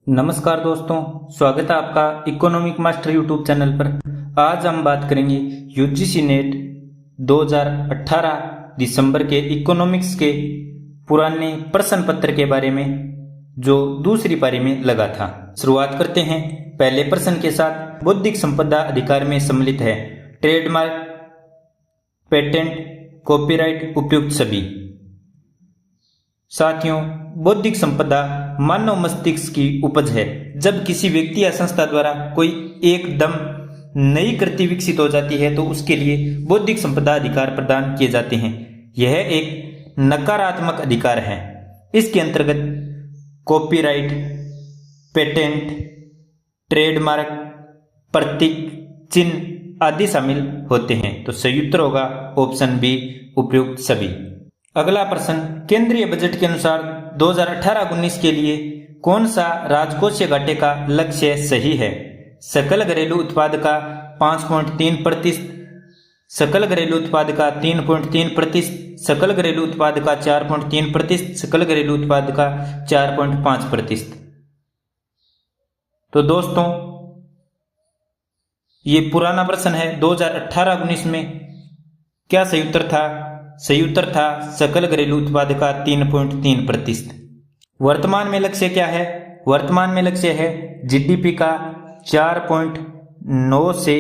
नमस्कार दोस्तों, स्वागत है आपका इकोनॉमिक मास्टर यूट्यूब चैनल पर। आज हम बात करेंगे यूजीसी नेट 2018 दिसंबर के इकोनॉमिक्स के पुराने प्रश्न पत्र के बारे में जो दूसरी पारी में लगा था। शुरुआत करते हैं पहले प्रश्न के साथ। बौद्धिक संपदा अधिकार में सम्मिलित है ट्रेडमार्क, पेटेंट, कॉपीराइट, उपयुक्त सभी। साथियों, बौद्धिक संपदा मानव मस्तिष्क की उपज है। जब किसी व्यक्ति या संस्था द्वारा कोई एकदम नई कृति विकसित हो जाती है तो उसके लिए बौद्धिक संपदा अधिकार प्रदान किए जाते हैं। यह एक नकारात्मक अधिकार है। इसके अंतर्गत कॉपीराइट, पेटेंट, ट्रेडमार्क, प्रतीक, चिन्ह आदि शामिल होते हैं। तो सही उत्तर होगा ऑप्शन बी, उपयुक्त सभी। अगला प्रश्न, केंद्रीय बजट के अनुसार 2018-19 के लिए कौन सा राजकोषीय घाटे का लक्ष्य सही है? सकल घरेलू उत्पाद का 5.3%, सकल घरेलू उत्पाद का 3.3%, सकल घरेलू उत्पाद का 4.3%, सकल घरेलू उत्पाद का 4.5%। तो दोस्तों, ये पुराना प्रश्न है। 2018-19 में क्या सही उत्तर था? सही उत्तर था सकल घरेलू उत्पाद का 3.3%। वर्तमान में लक्ष्य क्या है? वर्तमान में लक्ष्य है जीडीपी का 4.9 से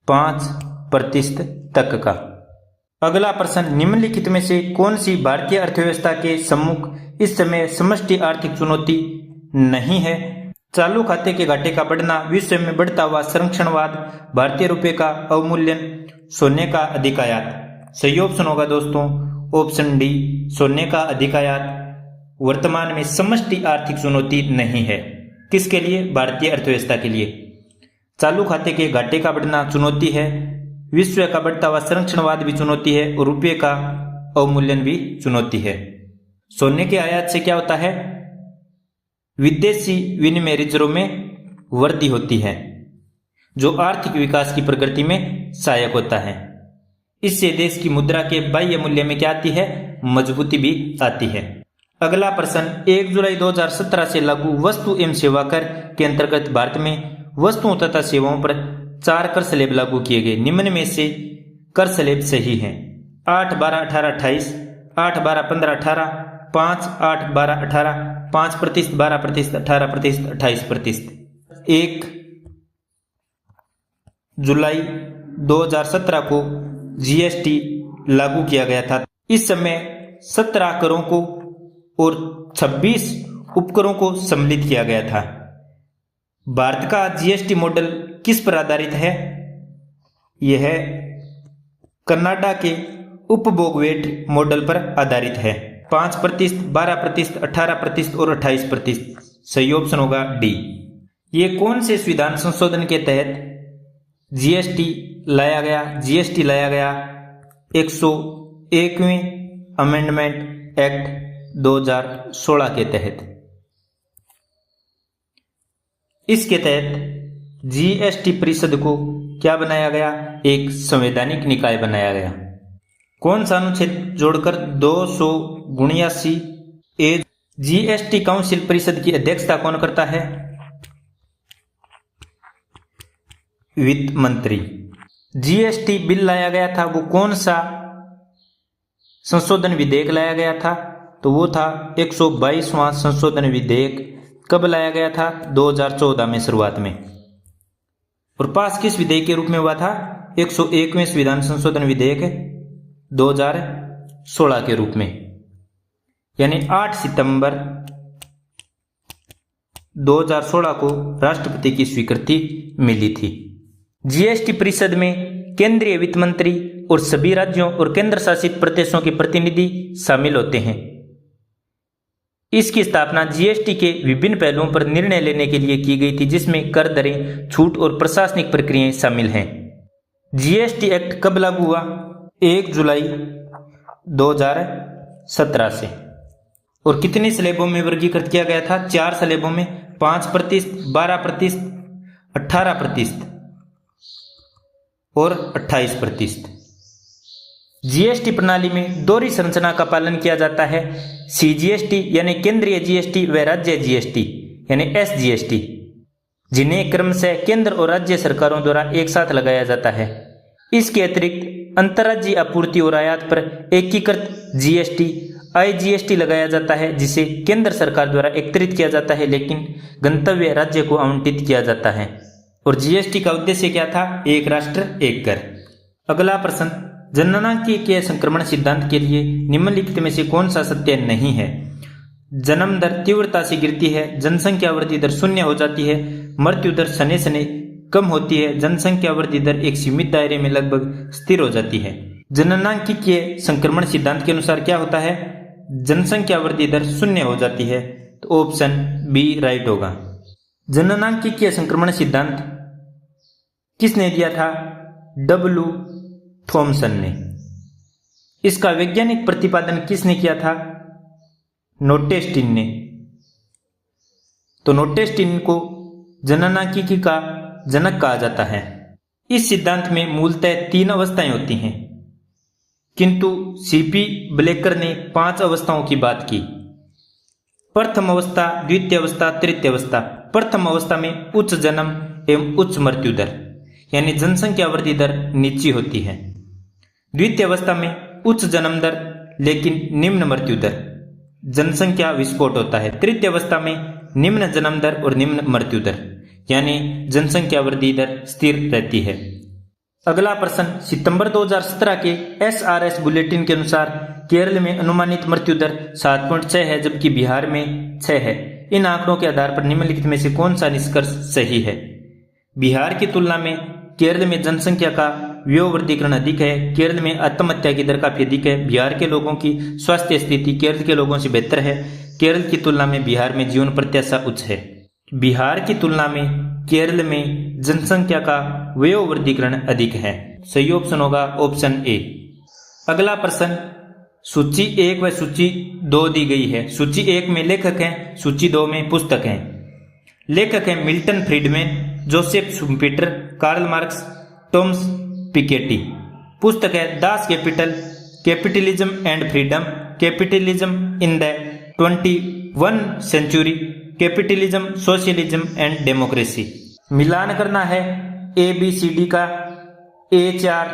5% तक का। अगला प्रश्न, निम्नलिखित में से कौन सी भारतीय अर्थव्यवस्था के सम्मुख इस समय समष्टि आर्थिक चुनौती नहीं है? चालू खाते के घाटे का बढ़ना, विश्व में बढ़ता हुआ संरक्षणवाद, भारतीय रुपये का अवमूल्यन, सोने का अधिक आयात। सही ऑप्शन होगा दोस्तों ऑप्शन डी, सोने का अधिक आयात वर्तमान में समष्टि आर्थिक चुनौती नहीं है। किसके लिए? भारतीय अर्थव्यवस्था के लिए। चालू खाते के घाटे का बढ़ना चुनौती है, विश्व का बढ़ता हुआ संरक्षणवाद भी चुनौती है और रुपये का अवमूल्यन भी चुनौती है। सोने के आयात से क्या होता है? विदेशी विनिमय रिजर्व में वृद्धि होती है जो आर्थिक विकास की प्रगति में सहायक होता है। इससे देश की मुद्रा के बाह्य मूल्य में क्या आती है? मजबूती भी आती है। अगला प्रश्न, 1 जुलाई 2017 से लागू वस्तु एवं सेवा कर के अंतर्गत भारत में वस्तुओं तथा सेवाओं पर 4 कर स्लैब लागू किए गए। निम्न में से कर स्लैब सही हैं? 8, 12, 18, 28, 8, 12, 15, 18, 5, 8, 12, 18, 5%, 12%, 18%, 28%। 1 जुलाई 2017 को जीएसटी लागू किया गया था। इस समय 17 करों को और 26 उपकरों को सम्मिलित किया गया था। भारत का जीएसटी मॉडल किस पर आधारित है? यह कनाडा के उपभोग वेट मॉडल पर आधारित है। 5%, 12%, 18% और 28%। सही ऑप्शन होगा डी। ये कौन से संविधान संशोधन के तहत जीएसटी लाया गया? जीएसटी लाया गया 101वें अमेंडमेंट एक्ट 2016 के तहत। इसके तहत जीएसटी परिषद को क्या बनाया गया? एक संवैधानिक निकाय बनाया गया। कौन सा अनुच्छेद जोड़कर 279 ए? जीएसटी काउंसिल परिषद की अध्यक्षता कौन करता है? वित्त मंत्री। जीएसटी बिल लाया गया था, वो कौन सा संशोधन विधेयक लाया गया था? तो वो था 122वां संशोधन विधेयक। कब लाया गया था? 2014 में शुरुआत में। और पास किस विधेयक के रूप में हुआ था? 101वें संविधान संशोधन विधेयक 2016 के रूप में, यानी 8 सितंबर 2016 को राष्ट्रपति की स्वीकृति मिली थी। जीएसटी परिषद में केंद्रीय वित्त मंत्री और सभी राज्यों और केंद्र शासित प्रदेशों के प्रतिनिधि शामिल होते हैं। इसकी स्थापना जीएसटी के विभिन्न पहलुओं पर निर्णय लेने के लिए की गई थी, जिसमें कर दरें, छूट और प्रशासनिक प्रक्रियाएं शामिल हैं। जीएसटी एक्ट कब लागू हुआ? 1 जुलाई 2017 से। और कितने स्लैबों में वर्गीकृत किया गया था? 4 स्लैबों में। 5%, 12%, 18% और 28%। जीएसटी प्रणाली में दोहरी संरचना का पालन किया जाता है, सीजीएसटी यानी केंद्रीय जीएसटी व राज्य जीएसटी यानी एसजीएसटी, जिन्हें क्रमशः केंद्र और राज्य सरकारों द्वारा एक साथ लगाया जाता है। इसके अतिरिक्त अंतर्राज्यीय आपूर्ति और आयात पर एकीकृत जीएसटी आईजीएसटी लगाया जाता है, जिसे केंद्र सरकार द्वारा एकत्रित किया जाता है लेकिन गंतव्य राज्य को आवंटित किया जाता है। और जीएसटी का उद्देश्य क्या था? एक राष्ट्र एक कर। अगला प्रश्न, जननांकीय संक्रमण सिद्धांत के लिए निम्नलिखित में से कौन सा सत्य नहीं है? जन्म दर तीव्रता से गिरती है, जनसंख्या वृद्धि दर शून्य हो जाती है, मृत्यु दर सने सने कम होती है, जनसंख्या वृद्धि दर एक सीमित दायरे में लगभग स्थिर हो जाती है। जननांकीय संक्रमण सिद्धांत के अनुसार क्या होता है? जनसंख्या वृद्धि दर शून्य हो जाती है, तो ऑप्शन बी राइट होगा। जननांकीय संक्रमण सिद्धांत किसने दिया था? डब्ल्यू थॉमसन ने। इसका वैज्ञानिक प्रतिपादन किसने किया था? नोटेस्टिन ने। तो नोटेस्टिन को जननांकीकी का जनक कहा जाता है। इस सिद्धांत में मूलतः 3 अवस्थाएं होती हैं, किंतु सीपी ब्लेकर ने 5 अवस्थाओं की बात की। प्रथम अवस्था, द्वितीय अवस्था, तृतीय अवस्था। प्रथम अवस्था में उच्च जन्म एवं उच्च मृत्यु दर यानी जनसंख्या वृद्धि दर नीची होती है। द्वितीय अवस्था में उच्च जन्म दर लेकिन निम्न मृत्यु दर, जनसंख्या विस्फोट होता है। तृतीय अवस्था में निम्न जन्म दर और निम्न मृत्यु दर यानी जनसंख्या वृद्धि दर स्थिर रहती है। अगला प्रश्न, सितंबर 2017 के एसआरएस बुलेटिन के अनुसार केरल में अनुमानित मृत्यु दर 7.6 है, जबकि बिहार में 6 है। इन आंकड़ों के आधार पर निम्नलिखित में से कौन सा निष्कर्ष सही है? बिहार की तुलना में केरल में जनसंख्या का वयोवृद्धिकरण अधिक है, केरल में आत्महत्या की दर काफी अधिक है, बिहार के लोगों की स्वास्थ्य स्थिति केरल के लोगों से बेहतर है, केरल की तुलना में बिहार में जीवन प्रत्याशा उच्च है। बिहार की तुलना में केरल में जनसंख्या का वयोवृद्धिकरण अधिक है। सही ऑप्शन होगा ऑप्शन ए। अगला प्रश्न, सूची 1 व सूची 2 दी गई है। सूची 1 में लेखक हैं, सूची 2 में पुस्तक हैं। लेखक हैं Milton Friedman, Joseph Schumpeter, Karl Marx, Thomas Piketty. पुस्तक है Das capital, capitalism and freedom, capitalism in the 21 century, capitalism, socialism and democracy. मिलान करना है ABCD का, A4,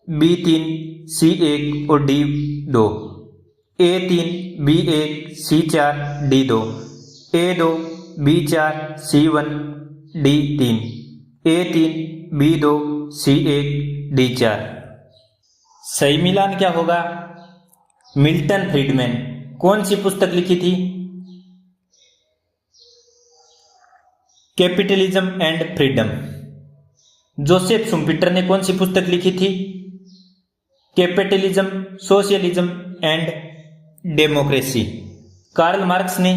B3, C1 और D2, A3, B1, C4, D2, A2, B4, C1, D3, A3, B2, C1, D4। सही मिलान क्या होगा? Milton Friedman. कौन सी पुस्तक लिखी थी? Capitalism and freedom. Joseph Schumpeter ने कौन सी पुस्तक लिखी थी? Capitalism, socialism and democracy. Karl Marx ने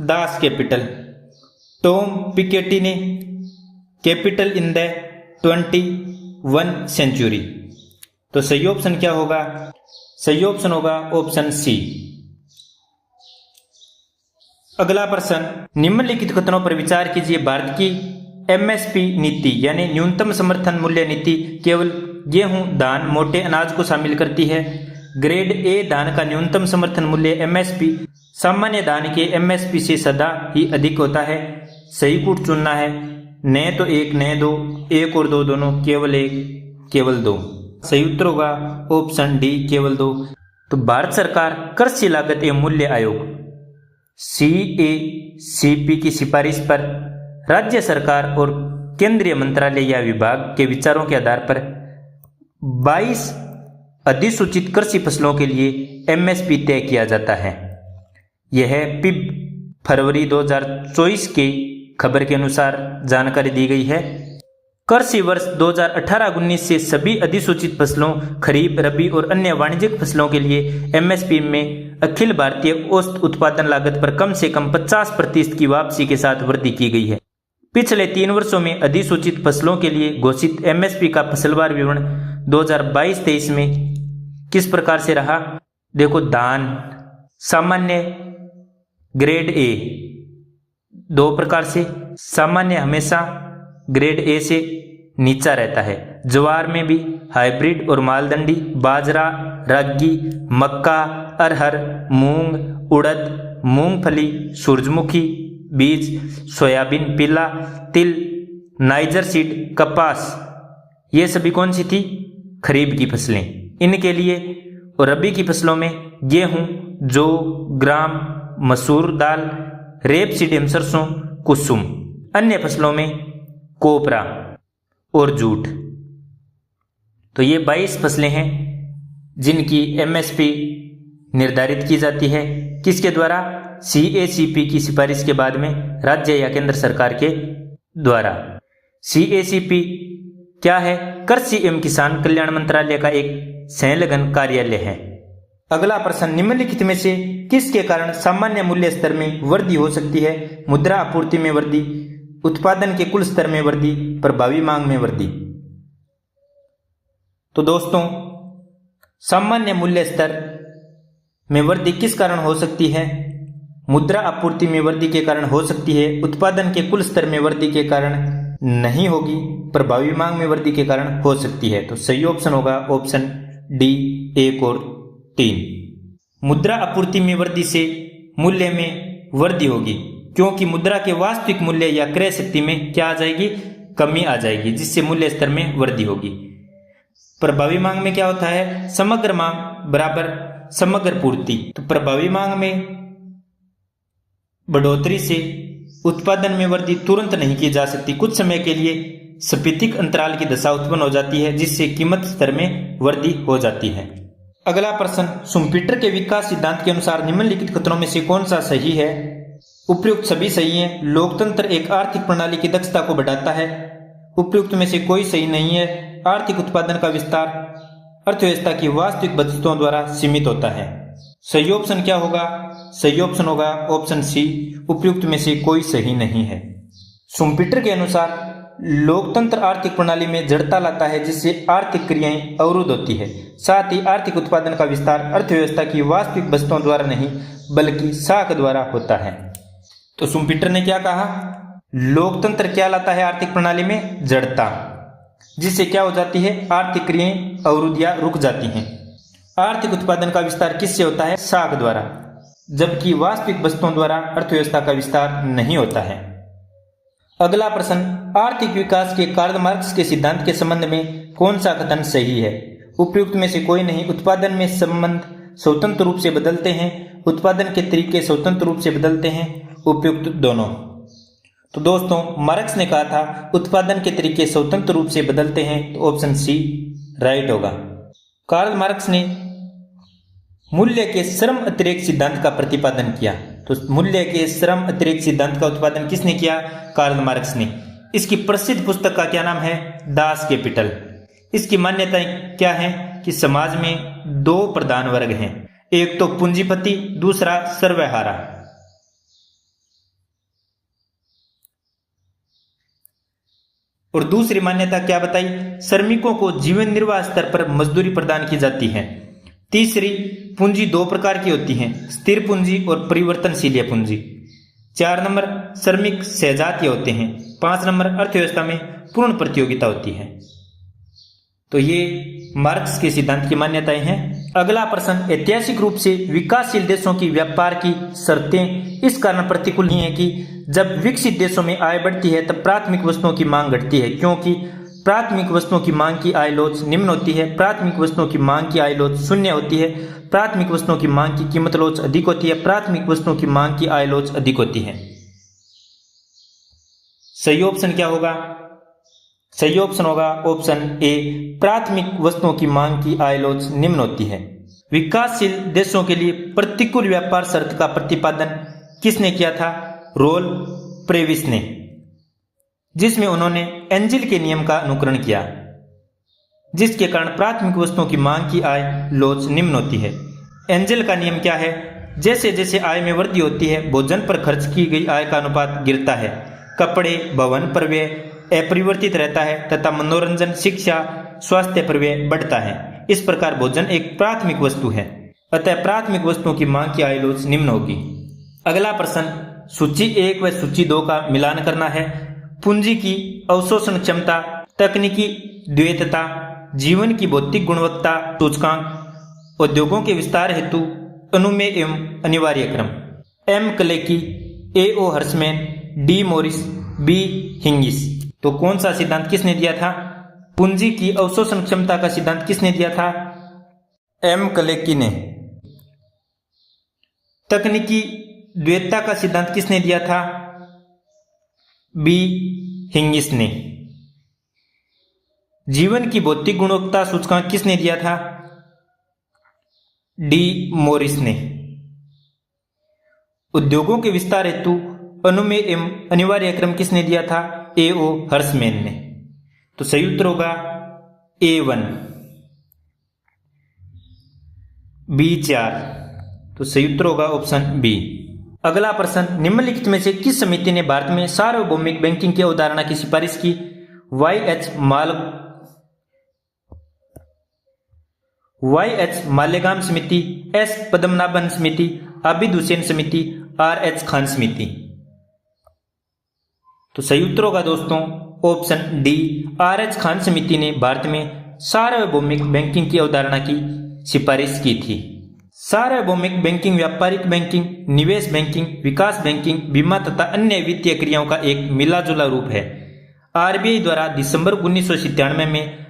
दास कैपिटल। टॉम पिकेटी ने कैपिटल इन द 21 सेंचुरी। तो सही ऑप्शन क्या होगा? सही ऑप्शन होगा ऑप्शन सी। अगला प्रश्न, निम्नलिखित कथनों पर विचार कीजिए। भारत की एमएसपी नीति यानी न्यूनतम समर्थन मूल्य नीति केवल गेहूं, धान, मोटे अनाज को शामिल करती है। ग्रेड ए धान का न्यूनतम समर्थन मूल्य एमएसपी सामान्य धान के एमएसपी से सदा ही अधिक होता है। सही कूट चुनना है, न तो 1 न 2, 1 और 2 दोनों, केवल 1 केवल 2। सही उत्तर होगा ऑप्शन डी केवल 2। तो भारत सरकार कृषि लागत एवं मूल्य आयोग CACP की सिफारिश पर राज्य सरकार और केंद्रीय मंत्रालय या विभाग के विचारों के आधार पर 22 अधिसूचित कृषि फसलों के लिए एमएसपी तय किया जाता है। यह पिब फरवरी 2024 की खबर के अनुसार जानकारी दी गई है। कृषि वर्ष 2018-19 से सभी अधिसूचित फसलों, खरीफ, रबी और अन्य वाणिज्यिक फसलों के लिए एमएसपी में अखिल भारतीय औसत उत्पादन लागत पर कम से कम 50% की वापसी के साथ वृद्धि की गई है। पिछले 3 वर्षों में अधिसूचित फसलों के लिए घोषित एमएसपी का फसलवार विवरण 2022-23 में किस प्रकार से रहा? देखो, धान सामान्य ग्रेड ए 2 प्रकार से, सामान्य हमेशा ग्रेड ए से नीचा रहता है। ज्वार में भी हाइब्रिड और मालदंडी, बाजरा, रागी, मक्का, अरहर, मूंग, उड़द, मूंगफली, सूरजमुखी बीज, सोयाबीन, पीला तिल, नाइजर सीड, कपास, ये सभी कौन सी थी? खरीफ की फसलें। इनके लिए और रबी की फसलों में गेहूं, जौ, ग्राम, मसूर दाल, रेपसीड सरसों, कुसुम। अन्य फसलों में कोपरा और जूट। तो ये 22 फसलें हैं जिनकी एमएसपी निर्धारित की जाती है किसके द्वारा? सीएसीपी की सिफारिश के बाद में राज्य या केंद्र सरकार के द्वारा। सीएसीपी क्या है? कृषि एवं किसान कल्याण मंत्रालय का एक संलग्न कार्यालय है। अगला प्रश्न, निम्नलिखित में से किसके कारण सामान्य मूल्य स्तर में वृद्धि हो सकती है? मुद्रा आपूर्ति में वृद्धि, उत्पादन के कुल स्तर में वृद्धि, प्रभावी मांग में वृद्धि। तो दोस्तों, सामान्य मूल्य स्तर में वृद्धि किस कारण हो सकती है? मुद्रा आपूर्ति में वृद्धि के कारण हो सकती है। उत्पादन के कुल स्तर में वृद्धि के कारण नहीं होगी। प्रभावी मांग में वृद्धि के कारण हो सकती है। तो सही ऑप्शन होगा ऑप्शन डी, 1 और 3। मुद्रा आपूर्ति में वृद्धि से मूल्य में वृद्धि होगी क्योंकि मुद्रा के वास्तविक मूल्य या क्रय शक्ति में क्या आ जाएगी? कमी आ जाएगी, जिससे मूल्य स्तर में वृद्धि होगी। प्रभावी मांग में क्या होता है? समग्र मांग बराबर समग्र पूर्ति। तो प्रभावी मांग में बढ़ोतरी से उत्पादन में वृद्धि तुरंत नहीं की जा सकती। कुछ समय के लिए स्फीतिक अंतराल की दशा उत्पन्न हो जाती है, जिससे कीमत स्तर में वृद्धि हो जाती है। अगला प्रश्न, शुम्पीटर के विकास सिद्धांत के अनुसार निम्नलिखित कथनों में से कौन सा सही है? उपयुक्त सभी सही है। लोकतंत्र एक आर्थिक प्रणाली की दक्षता को बढ़ाता है। उपयुक्त में से कोई सही नहीं है। आर्थिक उत्पादन का विस्तार अर्थव्यवस्था की वास्तविक बचतों द्वारा सीमित होता है। सही ऑप्शन क्या होगा? सही ऑप्शन होगा ऑप्शन सी, उपयुक्त में से कोई सही नहीं है। शुम्पीटर के अनुसार लोकतंत्र आर्थिक प्रणाली में जड़ता लाता है, जिससे आर्थिक क्रियाएं अवरुद्ध होती है। साथ ही आर्थिक उत्पादन का विस्तार अर्थव्यवस्था की वास्तविक बचतों द्वारा नहीं बल्कि साख द्वारा होता है। तो शुम्पीटर ने क्या कहा? लोकतंत्र क्या लाता है आर्थिक प्रणाली में? जड़ता, जिससे क्या हो जाती है? आर्थिक क्रियाएं अवरुद्ध या रुक जाती हैं। आर्थिक उत्पादन का विस्तार किससे होता है? साख द्वारा, जबकि वास्तविक वस्तुओं द्वारा अर्थव्यवस्था का विस्तार नहीं होता है। अगला प्रश्न, आर्थिक विकास के कार्ल मार्क्स के सिद्धांत के संबंध में कौन सा कथन सही है? उपयुक्त में से कोई नहीं। उत्पादन में संबंध स्वतंत्र रूप से बदलते हैं। उत्पादन के तरीके स्वतंत्र रूप से बदलते हैं। उपयुक्त दोनों। तो दोस्तों, मार्क्स ने कहा था उत्पादन के तरीके स्वतंत्र रूप से बदलते हैं, तो ऑप्शन सी राइट होगा। कार्ल मार्क्स ने मूल्य के श्रम अतिरेक सिद्धांत का प्रतिपादन किया। तो मूल्य के श्रम अतिरेक सिद्धांत का उत्पादन किसने किया? कार्ल मार्क्स ने। इसकी प्रसिद्ध पुस्तक का क्या नाम है? Das capital. इसकी मान्यताएं क्या है कि समाज में 2 प्रधान वर्ग हैं, एक तो पूंजीपति, दूसरा सर्वहारा। और दूसरी मान्यता क्या बताई? श्रमिकों को जीवन निर्वाह स्तर पर मजदूरी प्रदान की जाती है। तीसरी, पूंजी 2 प्रकार की होती है, स्थिर पूंजी और परिवर्तनशील पूंजी। 4 नंबर, श्रमिक सहजातीय होते हैं। 5 नंबर, अर्थव्यवस्था में पूर्ण प्रतियोगिता होती है। तो ये मार्क्स के सिद्धांत की मान्यताएं हैं। अगला प्रश्न, ऐतिहासिक रूप से विकासशील देशों की व्यापार की शर्तें इस कारण प्रतिकूल नहीं है कि जब विकसित देशों में आय बढ़ती है तब प्राथमिक वस्तुओं की मांग घटती है, क्योंकि प्राथमिक वस्तुओं की मांग की आय लोच निम्न होती है। प्राथमिक वस्तुओं की मांग की आय लोच शून्य होती है। प्राथमिक वस्तुओं की मांग की कीमत लोच अधिक होती है। प्राथमिक वस्तुओं की मांग की आय लोच अधिक होती है। सही ऑप्शन क्या होगा? सही ऑप्शन होगा ऑप्शन ए, प्राथमिक वस्तुओं की मांग की आय लोच निम्न होती है। विकासशील देशों के लिए प्रतिकूल व्यापार शर्त का प्रतिपादन किसने किया था? रोल प्रेविस ने, जिसमें उन्होंने एंजिल के नियम का अनुकरण किया, जिसके कारण प्राथमिक वस्तुओं की मांग की आय लोच निम्न होती है। एंजिल का नियम क्या है? जैसे जैसे आय में वृद्धि होती है, भोजन पर खर्च की गई आय का अनुपात गिरता है। कपड़े, भवन पर व्यय अपरिवर्तित रहता है तथा मनोरंजन, शिक्षा, स्वास्थ्य पर व्यय बढ़ता है। इस प्रकार भोजन एक प्राथमिक वस्तु है, अतः प्राथमिक वस्तुओं की मांग की आय लोच निम्न होगी। अगला प्रश्न, सूची 1 व सूची 2 का मिलान करना है। पूंजी की अवशोषण क्षमता तकनीकी द्वैतता, जीवन की भौतिक गुणवत्ता सूचकांक, उद्योगों के विस्तार हेतु अनुमेय एवं अनिवार्य क्रम। एम क्लेकी, ए ओ हर्समैन, डी मोरिस, बी हिंगिस। तो कौन सा सिद्धांत किसने दिया था? पूंजी की अवशोषण क्षमता का सिद्धांत किसने दिया था? एम क्लेकी ने। तकनीकी द्वैतता का सिद्धांत किसने दिया था? बी हिंगिस ने। जीवन की भौतिक गुणवत्ता सूचकांक किसने दिया था? डी मोरिस ने। उद्योगों के विस्तार हेतु अनुमेय एवं अनिवार्य क्रम किसने दिया था? ए ओ हर्समैन ने। तो सही उत्तर होगा A1। B4। तो सही उत्तर होगा ऑप्शन बी। अगला प्रश्न, निम्नलिखित में से किस समिति ने भारत में सार्वभौमिक बैंकिंग की अवधारणा की सिफारिश की? YH मालेगाम समिति, S पद्मनाभन समिति, आबिद हुसैन समिति, RH खान समिति। तो सही उत्तर होगा दोस्तों ऑप्शन डी, RH खान समिति ने भारत में सार्वभौमिक बैंकिंग की अवधारणा की सिफारिश की थी। सार्वभौमिक बैंकिंग व्यापारिक बैंकिंग, निवेश बैंकिंग, विकास बैंकिंग, बीमा तथा अन्य वित्तीय क्रियाओं का एक मिलाजुला रूप है। RBI द्वारा दिसंबर 1997 में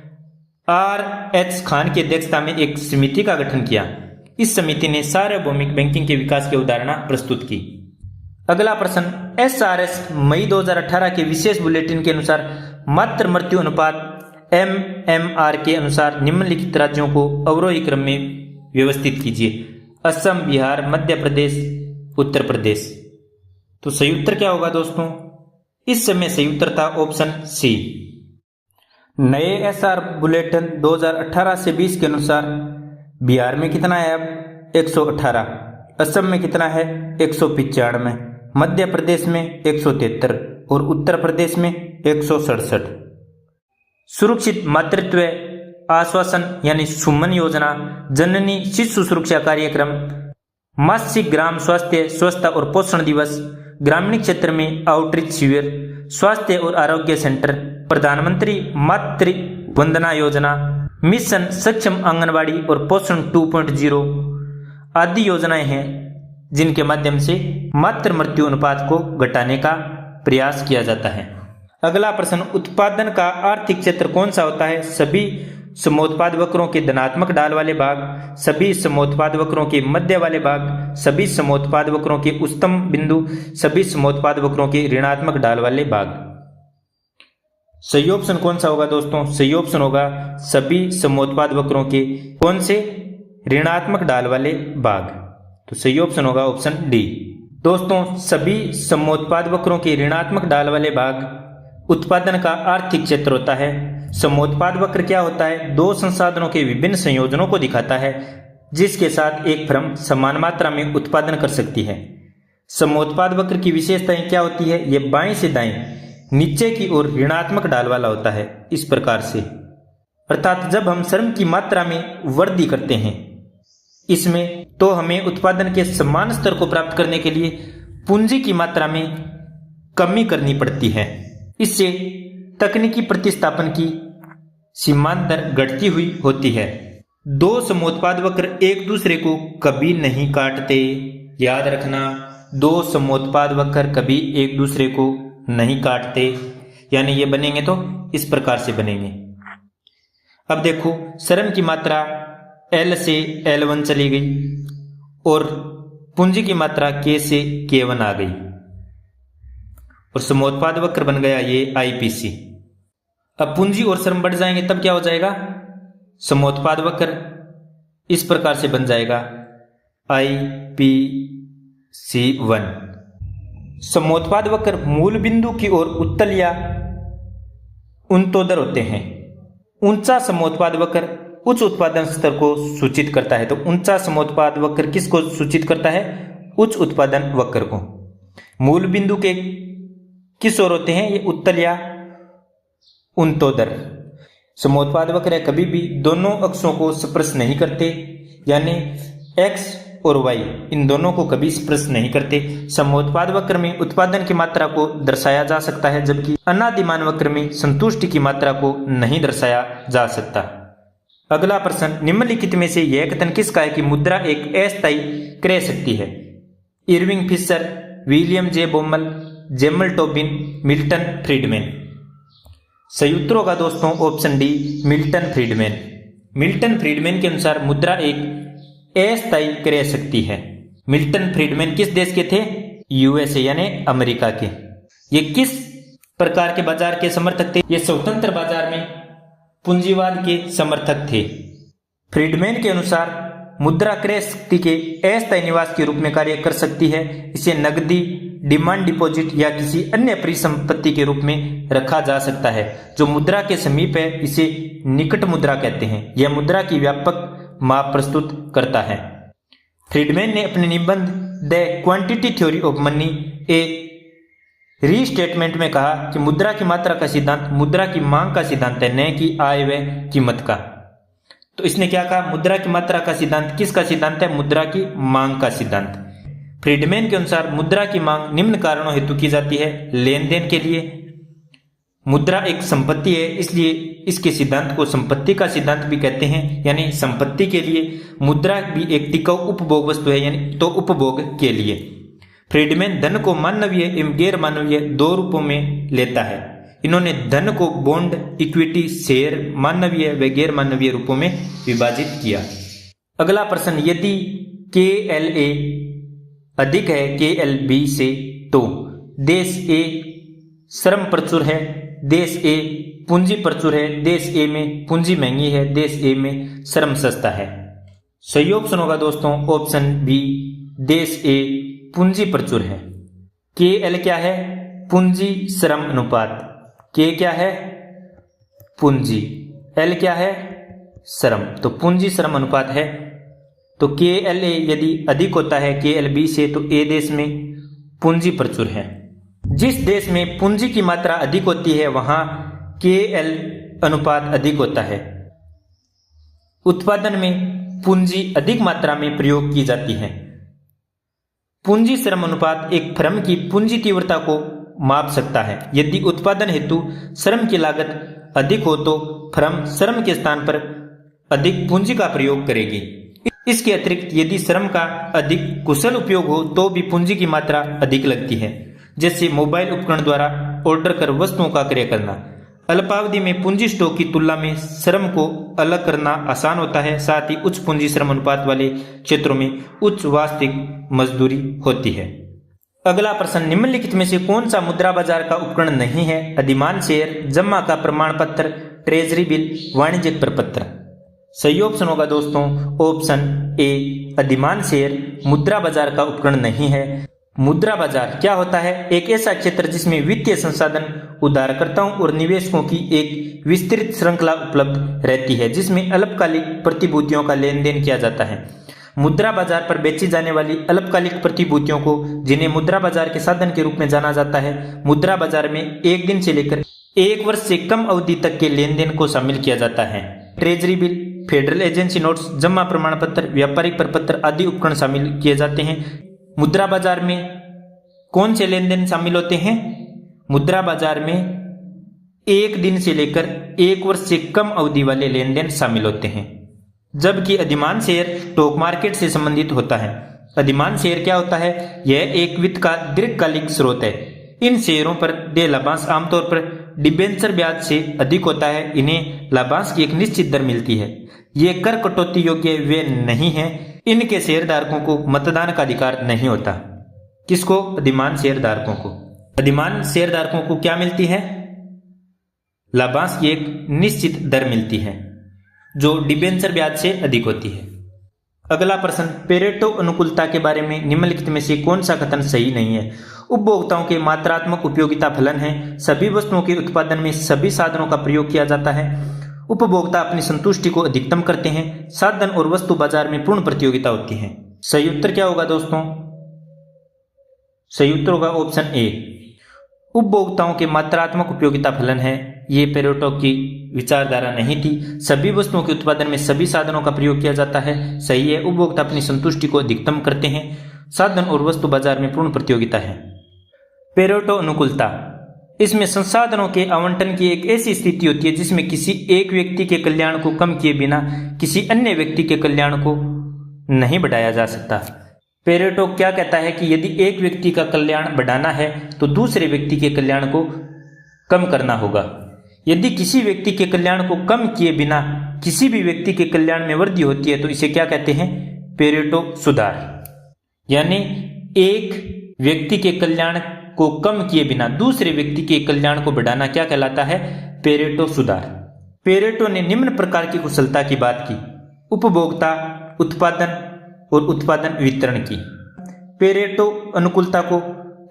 RH खान की अध्यक्षता में एक समिति का गठन किया। इस समिति ने सार्वभौमिक बैंकिंग के विकास की अवधारणा प्रस्तुत की। अगला प्रश्न, SRS मई 2018 के विशेष बुलेटिन के अनुसार मातृ मृत्यु अनुपात MMR के अनुसार निम्नलिखित राज्यों को अवरोही क्रम में व्यवस्थित कीजिए। असम, बिहार, मध्य प्रदेश, उत्तर प्रदेश। तो सही उत्तर क्या होगा दोस्तों? इस समय सही उत्तर था ऑप्शन सी। नए SR बुलेटिन 2018 से 20 के अनुसार बिहार में कितना है अब 118, असम में कितना है 195, मध्य प्रदेश में 173 और उत्तर प्रदेश में 167। सुरक्षित मातृत्व आश्वासन यानी सुमन योजना, जननी शिशु सुरक्षा कार्यक्रम, मासिक ग्राम स्वास्थ्य स्वच्छता और पोषण दिवस, ग्रामीण क्षेत्र में आउटरीच शिविर, स्वास्थ्य और आरोग्य सेंटर, प्रधानमंत्री मातृ वंदना योजना, मिशन सक्षम आंगनबाड़ी और पोषण 2.0 आदि योजनाएं हैं जिनके माध्यम से मातृ मृत्यु अनुपात को घटाने का प्रयास किया जाता है। अगला प्रश्न, उत्पादन का आर्थिक क्षेत्र कौन सा होता है? सभी समोत्पाद वक्रों के धनात्मक ढाल वाले भाग, सभी समोत्पाद वक्रों के मध्य वाले भाग, सभी समोत्पाद वक्रों के उच्चतम बिंदु, सभी समोत्पाद वक्रों के ऋणात्मक ढाल वाले भाग। सही ऑप्शन कौन सा होगा दोस्तों? सही ऑप्शन होगा सभी समोत्पाद वक्रों के कौन से ऋणात्मक ढाल वाले भाग। तो सही ऑप्शन होगा ऑप्शन डी। दोस्तों, सभी समोत्पाद वक्रों के ऋणात्मक ढाल वाले भाग उत्पादन का आर्थिक क्षेत्र होता है। समोत्पाद वक्र क्या होता है? दो संसाधनों के विभिन्न संयोजनों को दिखाता है जिसके साथ एक फर्म समान मात्रा में उत्पादन कर सकती है। समोत्पाद वक्र की विशेषताएं क्या होती है? ये बाएं से दाएं नीचे की ओर ऋणात्मक ढाल वाला होता है इस प्रकार से। अर्थात जब हम श्रम की मात्रा में वृद्धि करते हैं इसमें, तो हमें उत्पादन के समान स्तर को प्राप्त करने के लिए पूंजी की मात्रा में कमी करनी पड़ती है। इससे तकनीकी प्रतिस्थापन की सीमांत दर घटती हुई होती है। दो समोत्पाद वक्र एक दूसरे को कभी नहीं काटते, याद रखना। दो समोत्पाद वक्र कभी एक दूसरे को नहीं काटते, यानी ये बनेंगे तो इस प्रकार से बनेंगे। अब देखो, श्रम की मात्रा L से L1 चली गई और पूंजी की मात्रा K से K1 आ गई और समोत्पाद वक्र बन गया ये IPC। अब पूंजी और श्रम बढ़ जाएंगे तब क्या हो जाएगा? समोत्पाद वक्र इस प्रकार से बन जाएगा IPC1। समोत्पाद वक्र मूल बिंदु की ओर उत्तल या उन्नतोदर होते हैं। ऊंचा समोत्पाद वक्र उच्च उत्पादन स्तर को सूचित करता है। तो ऊंचा समोत्पाद वक्र किसको सूचित करता है? उच्च उत्पादन वक्र को। मूल बिंदु के किस ओर होते हैं? ये उत्तल या उन्नतोदर। समोत्पाद वक्र कभी भी दोनों अक्षों को स्पर्श नहीं करते, यानी x और y इन दोनों को कभी स्पर्श नहीं करते। समोत्पाद वक्र में उत्पादन की मात्रा को दर्शाया जा सकता है, जबकि अनादिमान वक्र में संतुष्टि की मात्रा को नहीं दर्शाया जा सकता। अगला प्रश्न, निम्नलिखित में से यह कथन किसका है कि मुद्रा एक अस्थायी क्रय शक्ति है? Irving Fisher, William J Baumol, James Tobin, Milton Friedman. सही उत्तर होगा दोस्तों ऑप्शन डी, मिल्टन फ्रीडमैन। मिल्टन फ्रीडमैन के अनुसार मुद्रा एक अस्थायी क्रय शक्ति है। मिल्टन फ्रीडमैन किस देश के थे? यूएसए यानी अमेरिका के। ये किस प्रकार के बाजार के समर्थक थे? ये स्वतंत्र बाजार में पूंजीवाद के समर्थक थे। फ्रीडमैन के अनुसार मुद्रा क्रय शक्ति के अस्थायी निवास के रूप में कार्य कर सकती है। इसे नकदी, डिमांड डिपॉजिट या किसी अन्य परिसंपत्ति के रूप में रखा जा सकता है जो मुद्रा के समीप है। इसे निकट मुद्रा कहते हैं। यह मुद्रा की व्यापक माप प्रस्तुत करता है। फ्रीडमैन ने अपने निबंध the quantity theory of money A restatement में कहा कि मुद्रा की मात्रा का सिद्धांत मुद्रा की मांग का सिद्धांत है, न कि आय व कीमत का। तो इसने क्या कहा? मुद्रा की मात्रा का सिद्धांत किसका सिद्धांत है? मुद्रा की मांग का सिद्धांत। फ्रीडमैन के अनुसार मुद्रा की मांग निम्न कारणों हेतु की जाती है। लेन देन के लिए, मुद्रा एक संपत्ति है इसलिए इसके सिद्धांत को संपत्ति का सिद्धांत भी कहते हैं, यानी संपत्ति के लिए। मुद्रा भी एक टिकाऊ उपभोग वस्तु है, यानी तो उपभोग के लिए। फ्रीडमैन धन को मानवीय एवं गैर मानवीय दो रूपों में लेता है। इन्होंने धन को बॉन्ड, इक्विटी, शेयर, मानवीय व गैर मानवीय रूपों में विभाजित किया। अगला प्रश्न, यदि KLA अधिक है KLB से तो देश A श्रम प्रचुर है, देश A पूंजी प्रचुर है, देश A में पूंजी महंगी है, देश A में श्रम सस्ता है। सही ऑप्शन होगा दोस्तों ऑप्शन बी, देश A पूंजी प्रचुर है। KL क्या है? पूंजी श्रम अनुपात। K क्या है? पूंजी। L क्या है? श्रम। तो पूंजी श्रम अनुपात है। तो KLA यदि अधिक होता है KLB से तो A देश में पूंजी प्रचुर है। जिस देश में पूंजी की मात्रा अधिक होती है वहां KL अनुपात अधिक होता है। उत्पादन में पूंजी अधिक मात्रा में प्रयोग की जाती है। पूंजी श्रम अनुपात एक फर्म की पूंजी तीव्रता को माप सकता है। यदि उत्पादन हेतु श्रम की लागत अधिक हो तो फर्म श्रम के स्थान पर अधिक पूंजी का प्रयोग करेगी। इसके अतिरिक्त यदि श्रम का अधिक कुशल उपयोग हो तो भी पूंजी की मात्रा अधिक लगती है, जैसे मोबाइल उपकरण द्वारा ऑर्डर कर वस्तुओं का क्रय करना। अल्पावधि में पूंजी स्टॉक की तुलना में श्रम को अलग करना आसान होता है। साथ ही उच्च पूंजी श्रम अनुपात वाले क्षेत्रों में उच्च वास्तविक मजदूरी होती है। अगला प्रश्न, निम्नलिखित में से कौन सा मुद्रा बाजार का उपकरण नहीं है? अधिमान शेयर, जमा का प्रमाण पत्र, ट्रेजरी बिल, वाणिज्यिक प्रपत्र। सही ऑप्शन होगा दोस्तों ऑप्शन ए, अधिमान शेयर मुद्रा बाजार का उपकरण नहीं है। मुद्रा बाजार क्या होता है? एक ऐसा क्षेत्र जिसमें वित्तीय संसाधन उधारकर्ताओं और निवेशकों की एक विस्तृत श्रृंखला उपलब्ध रहती है, जिसमें अल्पकालिक प्रतिभूतियों का लेन देन किया जाता है। मुद्रा बाजार पर बेची जाने वाली अल्पकालिक प्रतिभूतियों को, जिन्हें मुद्रा बाजार के साधन के रूप में जाना जाता है, मुद्रा बाजार में एक दिन से लेकर एक वर्ष से कम अवधि तक के लेन देन को शामिल किया जाता है। Treasury bill, federal agency notes, जमा प्रमाण पत्र, व्यापारिक प्रपत्र आदि उपकरण शामिल किए जाते हैं। मुद्रा बाजार में कौन से लेन देन शामिल होते हैं? मुद्रा बाजार में एक दिन से लेकर एक वर्ष से कम अवधि वाले लेन देन शामिल होते हैं। जबकि अधिमान शेयर स्टॉक मार्केट से संबंधित होता है। अधिमान शेयर क्या होता है? यह एक वित्त का दीर्घकालिक स्रोत है। इन शेयरों पर देय लाभांश आमतौर पर डिबेंचर ब्याज से अधिक होता है। इन्हें लाभांश की एक निश्चित दर मिलती है। ये कर कटौती योग्य वे नहीं है। इनके शेयरधारकों को मतदान का अधिकार नहीं होता। किसको? अधिमान शेयरधारकों को। अधिमान शेयरधारकों को क्या मिलती है? लाभांश की एक निश्चित दर मिलती है जो डिबेंचर ब्याज से अधिक होती है। अगला प्रश्न, पेरेटो अनुकूलता के बारे में निम्नलिखित में से कौन सा कथन सही नहीं है? उपभोक्ताओं के मात्रात्मक उपयोगिता फलन है। सभी वस्तुओं के उत्पादन में सभी साधनों का प्रयोग किया जाता है। उपभोक्ता अपनी संतुष्टि को अधिकतम करते हैं। साधन और वस्तु बाजार में पूर्ण प्रतियोगिता होती है। सही उत्तर क्या होगा दोस्तों? सही उत्तर होगा ऑप्शन ए, उपभोक्ताओं के मात्रात्मक उपयोगिता फलन है। ये पेरेटो की विचारधारा नहीं थी। सभी वस्तुओं के उत्पादन में सभी साधनों का प्रयोग किया जाता है। सही है, उपभोक्ता अपनी संतुष्टि को अधिकतम करते हैं। साधन और वस्तु बाजार में पूर्ण प्रतियोगिता है। पेरेटो अनुकूलता, इसमें संसाधनों के आवंटन की एक ऐसी स्थिति होती है जिसमें किसी एक व्यक्ति के कल्याण को कम किए बिना किसी अन्य व्यक्ति के कल्याण को नहीं बढ़ाया जा सकता। पेरेटो क्या कहता है कि यदि एक व्यक्ति का कल्याण बढ़ाना है तो दूसरे व्यक्ति के कल्याण को कम करना होगा। यदि किसी व्यक्ति के कल्याण को कम किए बिना किसी भी व्यक्ति के कल्याण में वृद्धि होती है तो इसे क्या कहते हैं? पेरेटो सुधार। यानी एक व्यक्ति के कल्याण को कम किए बिना दूसरे व्यक्ति के कल्याण को बढ़ाना क्या कहलाता है? पेरेटो सुधार। पेरेटो ने निम्न प्रकार की कुशलता की बात की: उपभोक्ता, उत्पादन और उत्पादन वितरण की। पेरेटो अनुकूलता को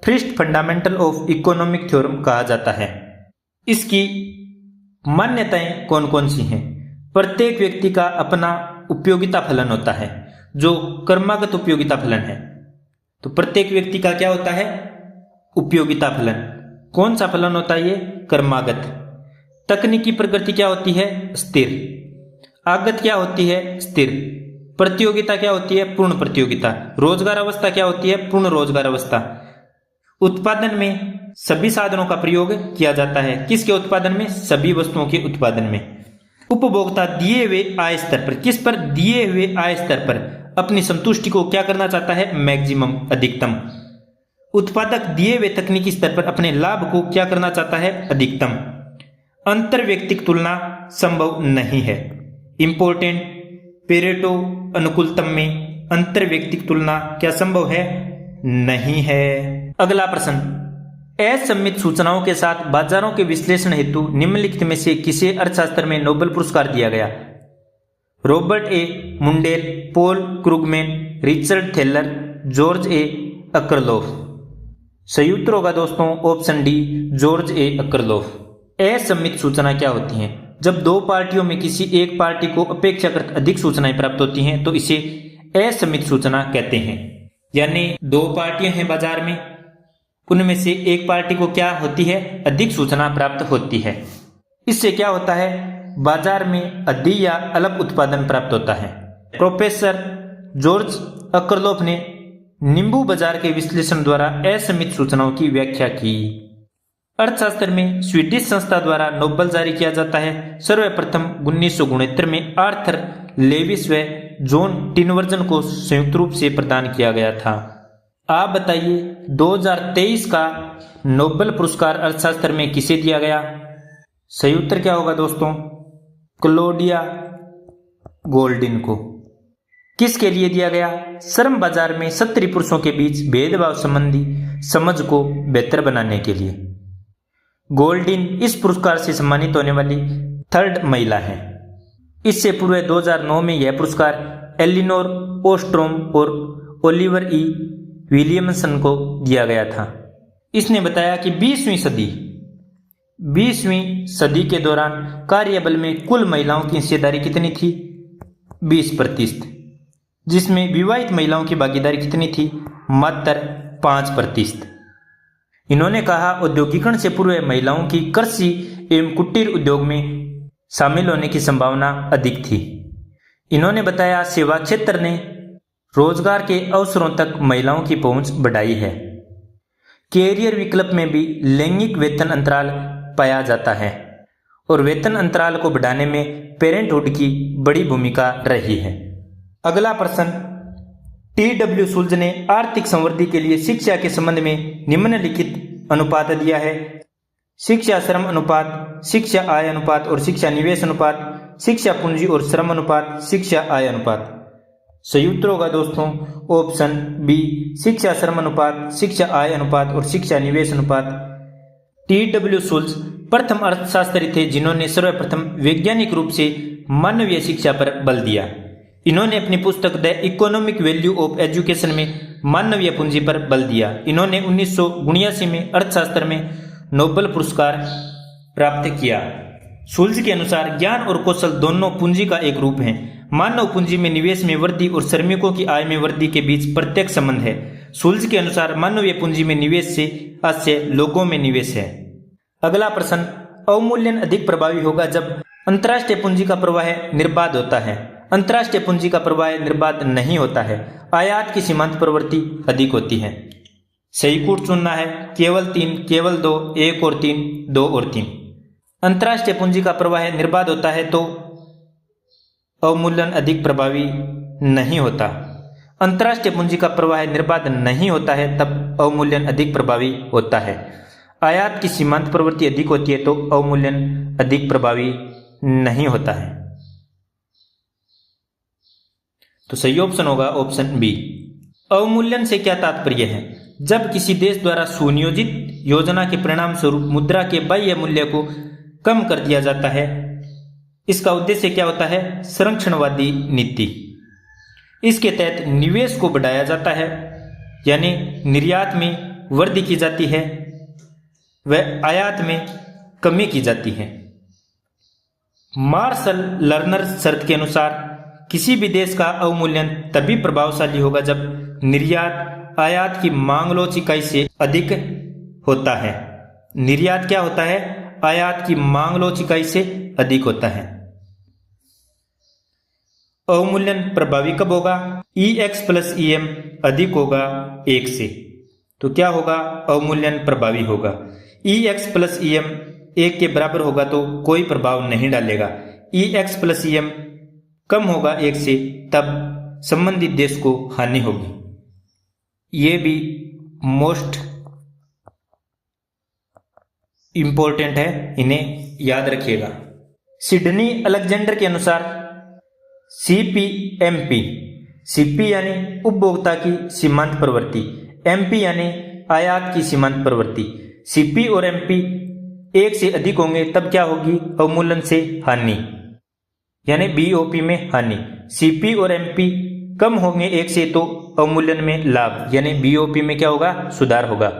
first fundamental of economic theorem कहा जाता है। इसकी मान्यताएं कौन कौन सी हैं? प्रत्येक व्यक्ति का अपना उपयोगिता फलन होता है जो क्रमागत उपयोगिता फलन है। तो प्रत्येक व्यक्ति का क्या होता है? उपयोगिता फलन। कौन सा फलन होता है ये? क्रमागत। तकनीकी प्रगति क्या होती है? स्थिर। आगत क्या होती है? स्थिर। प्रतियोगिता क्या होती है? पूर्ण प्रतियोगिता। रोजगार अवस्था क्या होती है? पूर्ण रोजगार अवस्था। उत्पादन में सभी साधनों का प्रयोग किया जाता है। किसके उत्पादन में? सभी वस्तुओं के उत्पादन में। उपभोक्ता दिए हुए आय स्तर पर, किस पर? दिए हुए आय स्तर पर अपनी संतुष्टि को क्या करना चाहता है? मैक्सिमम, अधिकतम। उत्पादक दिए हुए तकनीकी स्तर पर अपने लाभ को क्या करना चाहता है? अधिकतम। अंतर व्यक्तिक तुलना संभव नहीं है। इंपॉर्टेंट, पेरेटो अनुकूलतम में अंतर व्यक्तिक तुलना क्या संभव है? नहीं है। अगला प्रश्न, असम्मित सूचनाओं के साथ बाजारों के विश्लेषण हेतु निम्नलिखित में से किसे अर्थशास्त्र में नोबेल पुरस्कार दिया गया? Robert A Mundell, Paul Krugman, Richard Thaler, George A Akerlof. सही उत्तर होगा दोस्तों option D, George A Akerlof. असम्मित सूचना क्या होती हैं? जब दो पार्टियों में किसी एक पार्टी को अपेक्षाकृत अधिक सूचनाएं प्राप्त होती हैं तो इसे असम्मित सूचना कहते हैं। यानी दो पार्टियां हैं बाजार में, उनमें से एक पार्टी को क्या होती है? अधिक सूचना प्राप्त होती है। इससे क्या होता है? बाजार में अधिक या अलग उत्पादन प्राप्त होता है। प्रोफेसर जॉर्ज अकरलोफ ने नींबू बाजार के विश्लेषण द्वारा असम्मित सूचनाओं की व्याख्या की। अर्थशास्त्र में स्वीडिश संस्था द्वारा नोबेल जारी किया जाता है। सर्वप्रथम 1969 में आर्थर लेविस व जॉन टिनवर्जन को संयुक्त रूप से प्रदान किया गया था। आप बताइए 2023 का नोबेल पुरस्कार अर्थशास्त्र में किसे दिया गया? सही उत्तर क्या होगा दोस्तों? क्लौडिया गोल्डिन को। किसके लिए दिया गया? श्रम बाजार में स्त्री पुरुषों के बीच भेदभाव संबंधी समझ को बेहतर बनाने के लिए। गोल्डिन इस पुरस्कार से सम्मानित होने वाली थर्ड महिला है। इससे पूर्व 2009 में यह पुरस्कार एलिनोर ओस्ट्रोम और ओलिवर ई विलियमसन को दिया गया था। इसने बताया कि 20वीं सदी के दौरान कार्यबल में कुल महिलाओं की हिस्सेदारी कितनी थी? 20%, जिसमें विवाहित महिलाओं की भागीदारी कितनी थी? मात्र 5%। इन्होंने कहा औद्योगिकरण से पूर्व महिलाओं की कृषि एवं कुटीर उद्योग में शामिल होने की संभावना अधिक थी। इन्होंने बताया सेवा क्षेत्र ने रोजगार के अवसरों तक महिलाओं की पहुंच बढ़ाई है। कैरियर विकल्प में भी लैंगिक वेतन अंतराल पाया जाता है और वेतन अंतराल को बढ़ाने में पेरेंटहुड की बड़ी भूमिका रही है। अगला प्रश्न, टी.डब्ल्यू. सुल्ज ने आर्थिक संवृद्धि के लिए शिक्षा के संबंध में निम्नलिखित अनुपात दिया है: शिक्षा श्रम अनुपात, शिक्षा आय अनुपात और शिक्षा निवेश अनुपात, शिक्षा पूंजी और श्रम अनुपात, शिक्षा आय अनुपात। सही उत्तर होगा दोस्तों ऑप्शन बी, शिक्षा श्रम अनुपात, शिक्षा आय अनुपात और शिक्षा निवेश अनुपात। टी.डब्ल्यू. सुल्ज प्रथम अर्थशास्त्री थे जिन्होंने सर्वप्रथम वैज्ञानिक रूप से मानवीय शिक्षा पर बल दिया। इन्होंने अपनी पुस्तक the economic value of education में मानवीय पूंजी पर बल दिया। इन्होंने 1979 में अर्थशास्त्र में नोबेल पुरस्कार प्राप्त किया। सुल्ज के अनुसार ज्ञान और कौशल दोनों पूंजी का एक रूप है। मानव पूंजी में निवेश में वृद्धि और श्रमिकों की आय में वृद्धि के बीच प्रत्यक्ष संबंध है। सुल्ज के अनुसार मानवीय पूंजी में निवेश से हास्य लोगों में निवेश है। अगला प्रश्न, अवमूल्यन अधिक प्रभावी होगा जब अंतर्राष्ट्रीय पूंजी का प्रवाह निर्बाध होता है। अंतर्राष्ट्रीय पूंजी का प्रवाह निर्बाध नहीं होता है। आयात की सीमांत प्रवृत्ति अधिक होती है। सही कूट चुनना है, केवल 3, केवल 2, 1 और 3, 2 और 3। अंतर्राष्ट्रीय पूंजी का प्रवाह निर्बाध होता है तो अवमूल्यन अधिक प्रभावी नहीं होता। अंतर्राष्ट्रीय पूंजी का प्रवाह निर्बाध नहीं होता है तब अवमूल्यन अधिक प्रभावी होता है। आयात की सीमांत प्रवृत्ति अधिक होती है तो अवमूल्यन अधिक प्रभावी नहीं होता है। तो सही ऑप्शन होगा ऑप्शन बी। अवमूल्यन से क्या तात्पर्य है? जब किसी देश द्वारा सुनियोजित योजना के परिणाम स्वरूप मुद्रा के बाह्य मूल्य को कम कर दिया जाता है। इसका उद्देश्य क्या होता है? संरक्षणवादी नीति। इसके तहत निवेश को बढ़ाया जाता है, यानी निर्यात में वृद्धि की जाती है व आयात में कमी की जाती है। मार्शल लर्नर शर्त के अनुसार किसी भी देश का अवमूल्यन तभी प्रभावशाली होगा जब निर्यात आयात की मांगलोच इकाई से अधिक होता है। निर्यात क्या होता है? आयात की मांगलोच इकाई से अधिक होता है। अवमूल्यन प्रभावी कब होगा? EX + EM अधिक होगा 1 से। तो क्या होगा? अवमूल्यन प्रभावी होगा। EX + EM 1 के बराबर होगा तो कोई प्रभाव नहीं डालेगा। EX + EM कम होगा 1 से तब संबंधित देश को हानि होगी। ये भी मोस्ट इंपॉर्टेंट है, इन्हें याद रखिएगा। सिडनी अलेक्जेंडर के अनुसार CPMP, CP यानी उपभोक्ता की सीमांत प्रवृत्ति, MP यानी आयात की सीमांत प्रवृत्ति। CP और MP 1 से अधिक होंगे तब क्या होगी? अवमूल्यन से हानि, यानी BOP में हानि। CP और MP कम होंगे 1 से तो अवमूल्यन में लाभ, यानी BOP में क्या होगा? सुधार होगा।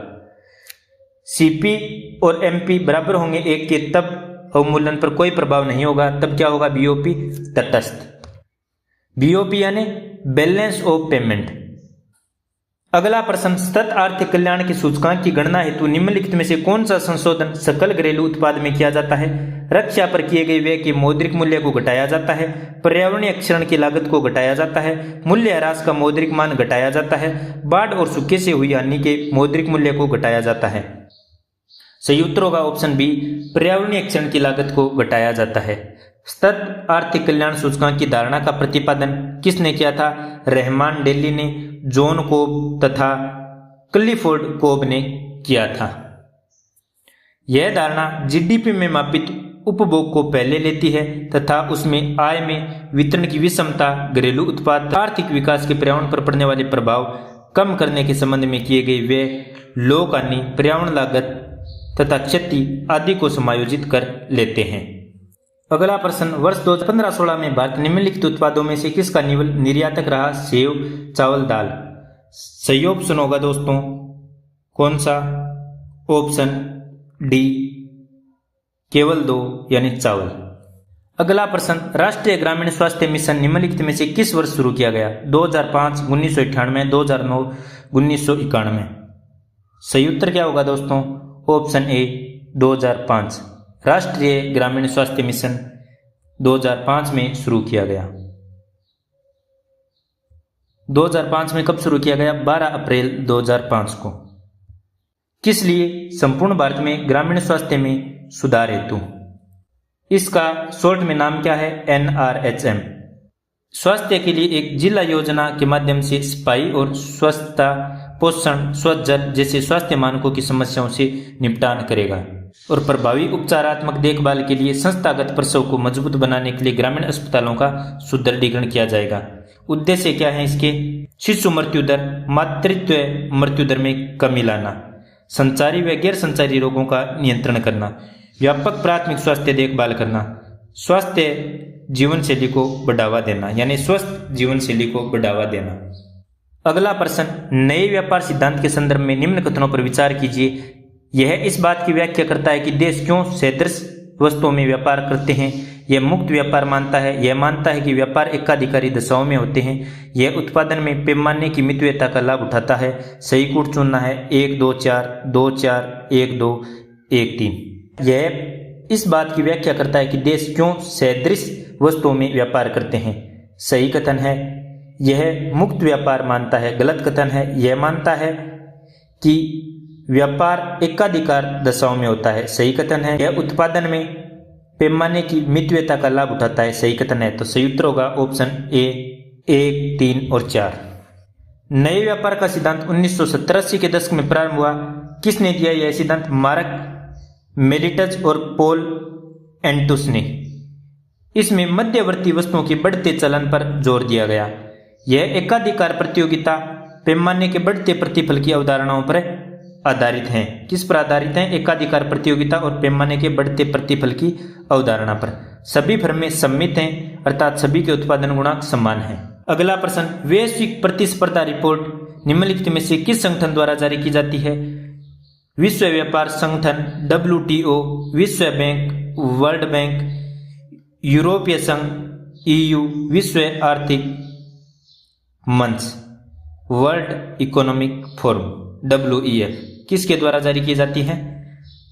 CP और MP बराबर होंगे 1 के तब अवमूल्यन पर कोई प्रभाव नहीं होगा, तब क्या होगा? BOP तटस्थ। BOP यानी बैलेंस ऑफ पेमेंट। अगला प्रश्न, सतत आर्थिक कल्याण के सूचकांक की गणना हेतु निम्नलिखित में से कौन सा संशोधन सकल घरेलू उत्पाद में किया जाता है? रक्षा पर किए गए व्यय के मौद्रिक मूल्य को घटाया जाता है, पर्यावरणीय क्षरण की लागत को घटाया जाता है, मूल्य ह्रास का मौद्रिक मान घटाया जाता है, बाढ़ और सूखे से हुई हानि के मौद्रिक मूल्य को घटाया जाता है। सही उत्तर होगा ऑप्शन बी, पर्यावरणीय क्षरण की लागत को घटाया जाता है। सतत आर्थिक कल्याण सूचकांक की धारणा का प्रतिपादन किसने किया था? रहमान डेली ने, जॉन कोब तथा क्लिफोर्ड कोब ने किया था। यह धारणा GDP में मापित उपभोग को पहले लेती है तथा उसमें आय में वितरण की विषमता, घरेलू उत्पाद, आर्थिक विकास के पर्यावरण पर पड़ने वाले प्रभाव कम करने के संबंध में किए गए व्यय, लोक हानि, पर्यावरण लागत तथा क्षति आदि को समायोजित कर लेते हैं। अगला प्रश्न, वर्ष 2015-16 में भारत निम्नलिखित उत्पादों में से किसका निर्यातक रहा? सेव, चावल, दाल। सही ऑप्शन होगा दोस्तों कौन सा? ऑप्शन डी, केवल 2 यानी चावल। अगला प्रश्न, राष्ट्रीय ग्रामीण स्वास्थ्य मिशन निम्नलिखित में से किस वर्ष शुरू किया गया? 2005, 1998, 2009, 1991। सही उत्तर क्या होगा दोस्तों? Option A, 2005। राष्ट्रीय ग्रामीण स्वास्थ्य मिशन 2005 में शुरू किया गया। 2005 में कब शुरू किया गया? 12 अप्रैल 2005 को। किस लिए? संपूर्ण भारत में ग्रामीण स्वास्थ्य में सुधार हेतु। इसका शॉर्ट में नाम क्या है? NRHM। स्वास्थ्य के लिए एक जिला योजना के माध्यम से सफाई और स्वच्छता, पोषण, स्वच्छ जल जैसे स्वास्थ्य मानकों की समस्याओं से निपटान करेगा और प्रभावी उपचारात्मक देखभाल के लिए संस्थागत प्रसव को मजबूत बनाने के लिए ग्रामीण अस्पतालों का सुदृढ़ीकरण किया जाएगा। उद्देश्य क्या है इसके? शिशु मृत्यु दर, मातृत्व मृत्यु दर में कमी लाना, संचारी व गैर संचारी रोगों का नियंत्रण करना, व्यापक प्राथमिक स्वास्थ्य देखभाल करना, स्वास्थ्य जीवन शैली को बढ़ावा देना, यानी स्वस्थ जीवन शैली को बढ़ावा देना। अगला प्रश्न, नए व्यापार सिद्धांत के संदर्भ में निम्न कथनों पर विचार कीजिए। यह इस बात की व्याख्या करता है कि देश क्यों सदृश वस्तुओं में व्यापार करते हैं। यह मुक्त व्यापार मानता है। यह मानता है कि व्यापार एकाधिकारी दशाओं में होते हैं। यह उत्पादन में पैमाने की मितव्ययता का लाभ उठाता है। सही कूट चुनना है 1 2 4 2 4 1 2 1 3। यह इस बात की व्याख्या करता है कि देश क्यों सदृश वस्तुओं में व्यापार करते हैं। सही कथन है यह मुक्त व्यापार मानता है। गलत कथन है यह मानता है कि व्यापार एकाधिकार दशाओं में होता है। सही कथन है यह उत्पादन में पैमाने की मितव्ययता का लाभ उठाता है। सही कथन है। तो सही उत्तर होगा ऑप्शन ए 1, 3 और 4। नए व्यापार का सिद्धांत 1970-80 के दशक में प्रारंभ हुआ। किसने दिया यह सिद्धांत? मार्क मेलिटज और पॉल एंटुस ने। इसमें मध्यवर्ती वस्तुओं के बढ़ते चलन पर जोर दिया गया। यह एकाधिकार प्रतियोगिता पैमाने के बढ़ते प्रतिफल की अवधारणाओं पर आधारित हैं। किस पर आधारित हैं? एकाधिकार प्रतियोगिता और पैमाने के बढ़ते प्रतिफल की अवधारणा पर। सभी फर्में सम्मित हैं अर्थात सभी के उत्पादन गुणांक समान हैं। अगला प्रश्न, वैश्विक प्रतिस्पर्धा रिपोर्ट निम्नलिखित में से किस संगठन द्वारा जारी की जाती है? विश्व व्यापार संगठन, WTO, विश्व बैंक, वर्ल्ड बैंक, यूरोपीय संघ, EU, विश्व आर्थिक मंच, वर्ल्ड इकोनॉमिक फोरम, WEF। किसके द्वारा जारी की जाती है?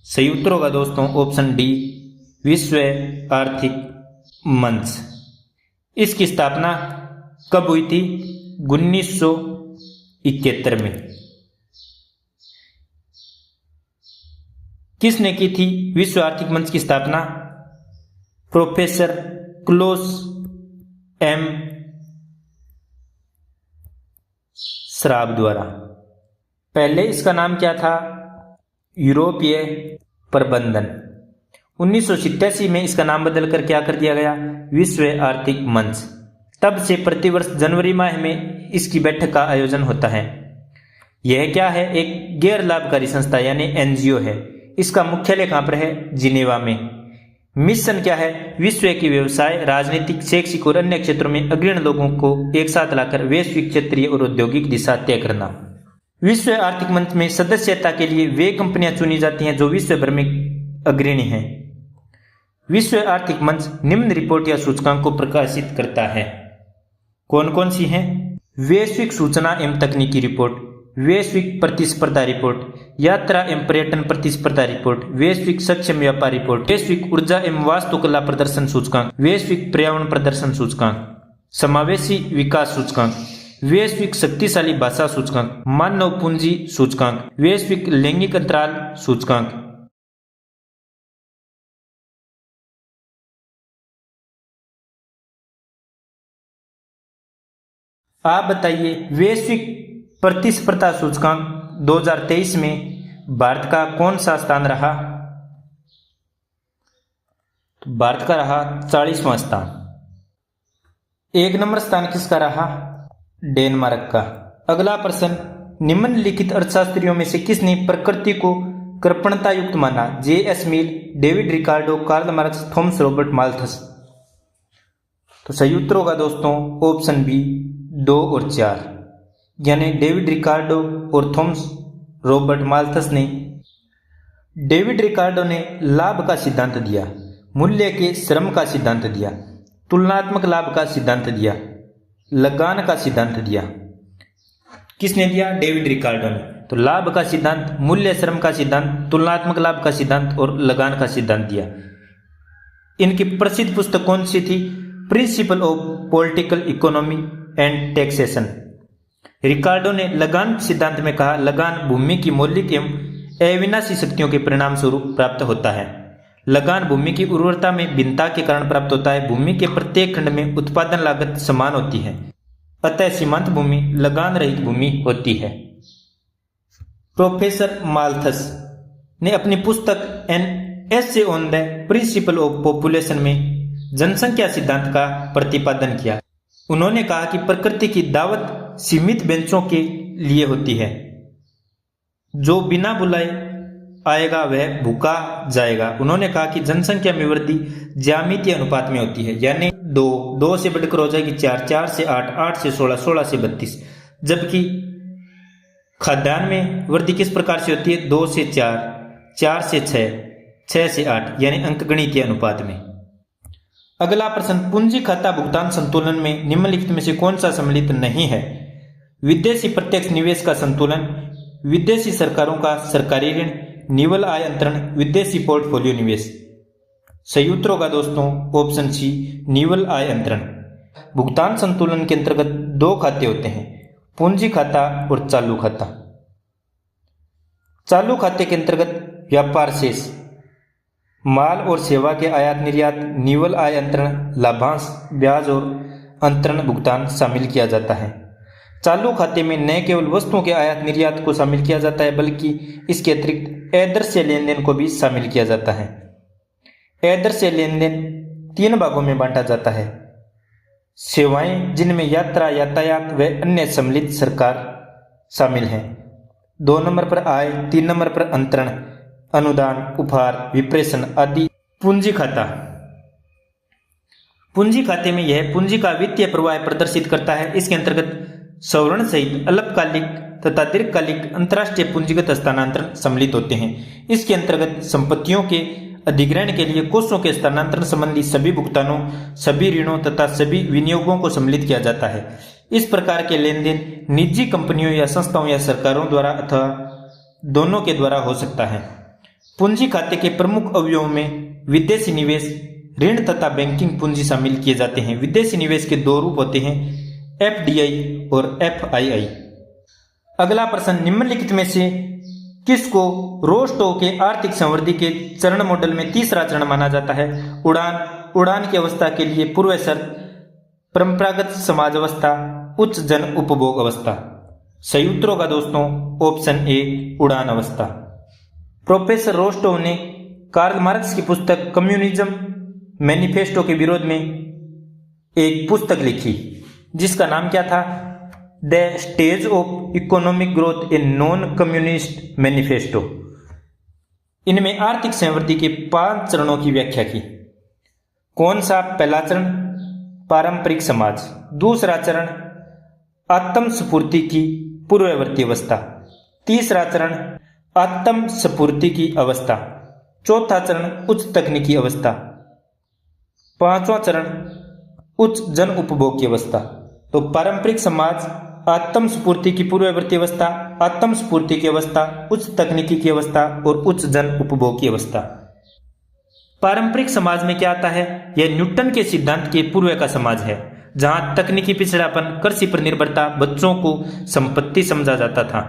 सही उत्तर होगा दोस्तों ऑप्शन डी, विश्व आर्थिक मंच। इसकी स्थापना कब हुई थी? 1971 में। किसने की थी विश्व आर्थिक मंच की स्थापना? प्रोफेसर क्लॉस एम श्वाब द्वारा। पहले इसका नाम क्या था? यूरोपीय प्रबंधन। 1987 में इसका नाम बदलकर क्या कर दिया गया? विश्व आर्थिक मंच। तब से प्रतिवर्ष जनवरी माह में इसकी बैठक का आयोजन होता है। यह क्या है? एक गैर लाभकारी संस्था यानी NGO है। इसका मुख्यालय कहां पर है? जिनेवा में। मिशन क्या है? विश्व के व्यवसाय, राजनीतिक, शैक्षिक और अन्य क्षेत्रों में अग्रणी लोगों को एक साथ लाकर वैश्विक, क्षेत्रीय और औद्योगिक दिशा तय करना। विश्व आर्थिक मंच में सदस्यता के लिए वे कंपनियां चुनी जाती हैं जो विश्व भर में अग्रणी हैं। विश्व आर्थिक मंच निम्न रिपोर्ट या सूचकांक को प्रकाशित करता है। कौन कौन सी हैं? वैश्विक सूचना एवं तकनीकी रिपोर्ट, वैश्विक प्रतिस्पर्धा रिपोर्ट, यात्रा एवं पर्यटन प्रतिस्पर्धा रिपोर्ट, वैश्विक सक्षम व्यापार रिपोर्ट, वैश्विक ऊर्जा एवं वास्तुकला प्रदर्शन सूचकांक, वैश्विक पर्यावरण प्रदर्शन सूचकांक, समावेशी विकास सूचकांक, वैश्विक शक्तिशाली भाषा सूचकांक, मानव पूंजी सूचकांक, वैश्विक लैंगिक अंतराल सूचकांक। आप बताइए वैश्विक प्रतिस्पर्धा सूचकांक 2023 में भारत का कौन सा स्थान रहा? तो भारत का रहा 40वां स्थान। 1 नंबर स्थान किसका रहा? डेनमार्क का। अगला प्रश्न, निम्नलिखित अर्थशास्त्रियों में से किसने प्रकृति को कृपणता युक्त माना? J.S. Mill, David Ricardo, Karl Marx, Thomas Robert Malthus. तो सही उत्तर होगा दोस्तों ऑप्शन बी 2 और 4, यानी डेविड रिकार्डो और थॉमस रॉबर्ट माल्थस ने। डेविड रिकार्डो ने लाभ का सिद्धांत दिया, मूल्य के श्रम का सिद्धांत दिया, तुलनात्मक लाभ का सिद्धांत दिया, लगान का सिद्धांत दिया। किसने दिया? डेविड रिकार्डो ने। तो लाभ का सिद्धांत, मूल्य श्रम का सिद्धांत, तुलनात्मक लाभ का सिद्धांत और लगान का सिद्धांत दिया। इनकी प्रसिद्ध पुस्तक कौन सी थी? Principle of political economy and taxation. Ricardo ने लगान सिद्धांत में कहा, लगान भूमि की मौलिक एवं अविनाशी शक्तियों के परिणाम स्वरूप प्राप्त होता है। लगान भूमि की उर्वरता में भिन्नता के कारण प्राप्त होता है। भूमि के प्रत्येक खंड में उत्पादन लागत समान होती है, अतः सीमांत भूमि लगान रहित भूमि होती है। प्रोफेसर माल्थस ने अपनी पुस्तक an essay on the principle of population में जनसंख्या सिद्धांत का प्रतिपादन किया। उन्होंने कहा कि प्रकृति की दावत सीमित बेंचों के लिए होती है। जो बिना बुलाए आएगा वह भूखा जाएगा। उन्होंने कहा कि जनसंख्या में वृद्धि ज्यामितीय अनुपात में होती है, यानी 2 से बढ़कर हो जाएगी 4, 4 से 8, 8 से 16, 16 से 32। जबकि खाद्यान्न में वृद्धि किस प्रकार से होती है? 2 से 4, 4 से 6, 6 से 8, यानी अंकगणितीय अनुपात में। अगला प्रश्न, पूंजी खाता भुगतान संतुलन में निम्नलिखित में से कौन सा सम्मिलित नहीं है? विदेशी प्रत्यक्ष निवेश का संतुलन, विदेशी सरकारों का सरकारी ऋण, निवल आय अंतरण, विदेशी पोर्टफोलियो निवेश। सही उत्तर होगा दोस्तों ऑप्शन सी निवल आय अंतरण। भुगतान संतुलन के अंतर्गत दो खाते होते हैं, पूंजी खाता और चालू खाता। चालू खाते के अंतर्गत व्यापार शेष, माल और सेवा के आयात निर्यात, निवल आय अंतरण, लाभांश, ब्याज और अंतरण भुगतान शामिल किया जाता है। चालू खाते में न केवल वस्तुओं के आयात निर्यात को शामिल किया जाता है बल्कि इसके अतिरिक्त अदृश्य लेन देन को भी शामिल किया जाता है। अदृश्य लेन देन 3 भागों में बांटा जाता है, सेवाएं जिनमें यात्रा, यातायात व अन्य सम्मिलित सरकार शामिल हैं। 2 नंबर पर आय, 3 नंबर पर अंतरण, अनुदान, उपहार, विप्रेषण आदि। पूंजी खाता, पूंजी खाते में यह पूंजी का वित्तीय प्रवाह प्रदर्शित करता है। इसके अंतर्गत सवर्ण सहित अल्पकालिक तथा दीर्घकालिक अंतर्राष्ट्रीय पूंजीगत हस्तांतरण सम्मिलित होते हैं। इसके अंतर्गत संपत्तियों के अधिग्रहण के लिए कोषों के हस्तांतरण संबंधी सभी भुगतानों, सभी ऋणों तथा सभी विनियोगों को सम्मिलित किया जाता है। इस प्रकार के लेन देन निजी कंपनियों या संस्थाओं या सरकारों द्वारा अथवा दोनों के द्वारा हो सकता है। पूंजी खाते के प्रमुख अवयवों में विदेशी निवेश, ऋण तथा बैंकिंग पूंजी शामिल किए जाते हैं। विदेशी निवेश के 2 रूप होते हैं, FDI और FII। अगला प्रश्न, निम्नलिखित में से किसको रोस्टो के आर्थिक संवृद्धि के चरण मॉडल में तीसरा चरण माना जाता है? उड़ान की अवस्था के लिए पूर्व शर्त, परंपरागत समाज अवस्था, उच्च जन उपभोग अवस्था। सही उत्तर होगा दोस्तों ऑप्शन ए उड़ान अवस्था। प्रोफेसर रोस्टो ने कार्ल मार्क्स की पुस्तक कम्युनिज्म मैनिफेस्टो के विरोध में एक पुस्तक लिखी जिसका नाम क्या था? The stage of economic growth in non communist manifesto. इनमें आर्थिक संवृद्धि के 5 चरणों की व्याख्या की। कौन सा? पहला चरण पारंपरिक समाज, दूसरा चरण आत्म स्फूर्ति की पूर्ववर्ती अवस्था, तीसरा चरण आत्म स्फूर्ति की अवस्था, चौथा चरण उच्च तकनीकी अवस्था, 5वां चरण उच्च जन उपभोग की अवस्था। तो पारंपरिक समाज, आत्म स्फूर्ति की पूर्ववर्ती अवस्था, आत्म स्फूर्ति की अवस्था, उच्च तकनीकी की अवस्था और उच्च जन उपभोग की अवस्था। पारंपरिक समाज में क्या आता है? यह न्यूटन के सिद्धांत के पूर्व का समाज है, जहां तकनीकी पिछड़ापन, कृषि पर निर्भरता, बच्चों को संपत्ति समझा जाता था।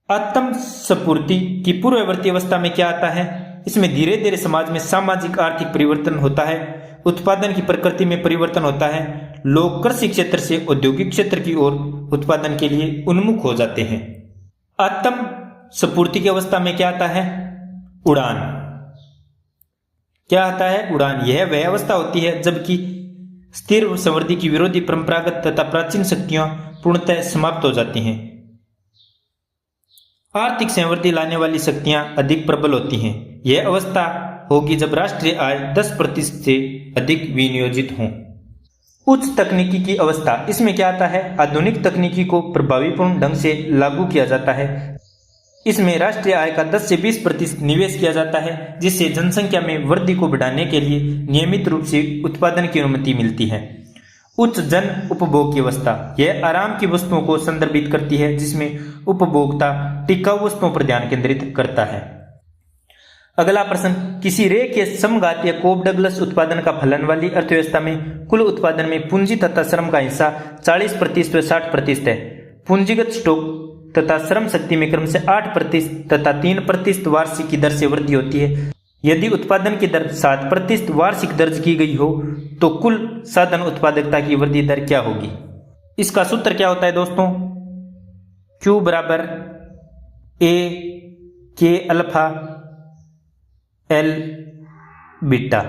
आत्म स्फूर्ति की पूर्ववर्ती अवस्था में क्या आता है? इसमें धीरे धीरे समाज में सामाजिक आर्थिक परिवर्तन होता है, उत्पादन की प्रकृति में परिवर्तन होता है, लोग कृषि क्षेत्र से औद्योगिक क्षेत्र की ओर उत्पादन के लिए उन्मुख हो जाते हैं। आत्म स्फूर्ति की अवस्था में क्या आता है? उड़ान। क्या आता है? उड़ान। यह वह अवस्था होती है जबकि स्थिर संवृद्धि की विरोधी परंपरागत तथा प्राचीन शक्तियां पूर्णतः समाप्त हो जाती हैं। आर्थिक संवृद्धि लाने वाली शक्तियां अधिक प्रबल होती हैं। यह अवस्था होगी जब राष्ट्रीय आय 10% से अधिक विनियोजित हों। उच्च तकनीकी की अवस्था, इसमें क्या आता है? आधुनिक तकनीकी को प्रभावीपूर्ण ढंग से लागू किया जाता है। इसमें राष्ट्रीय आय का 10 से 20% निवेश किया जाता है, जिससे जनसंख्या में वृद्धि को बढ़ाने के लिए नियमित रूप से उत्पादन की अनुमति मिलती है। उच्च जन उपभोग की अवस्था, यह आराम की वस्तुओं को संदर्भित करती है, जिसमें उपभोक्ता टिकाऊ वस्तुओं पर ध्यान केंद्रित करता है। अगला प्रश्न, किसी रेखीय समघातीय कोब डगलस उत्पादन का फलन वाली अर्थव्यवस्था में कुल उत्पादन में पूंजी तथा श्रम का हिस्सा 40% व 60% है। पूंजीगत स्टॉक तथा श्रम शक्ति में क्रम से 8% तथा 3% वार्षिक की दर से वृद्धि होती है। यदि उत्पादन की दर 7% वार्षिक दर्ज की गई हो तो कुल साधन उत्पादकता की वृद्धि दर क्या होगी? इसका सूत्र क्या होता है दोस्तों? Q बराबर A K alpha L beta.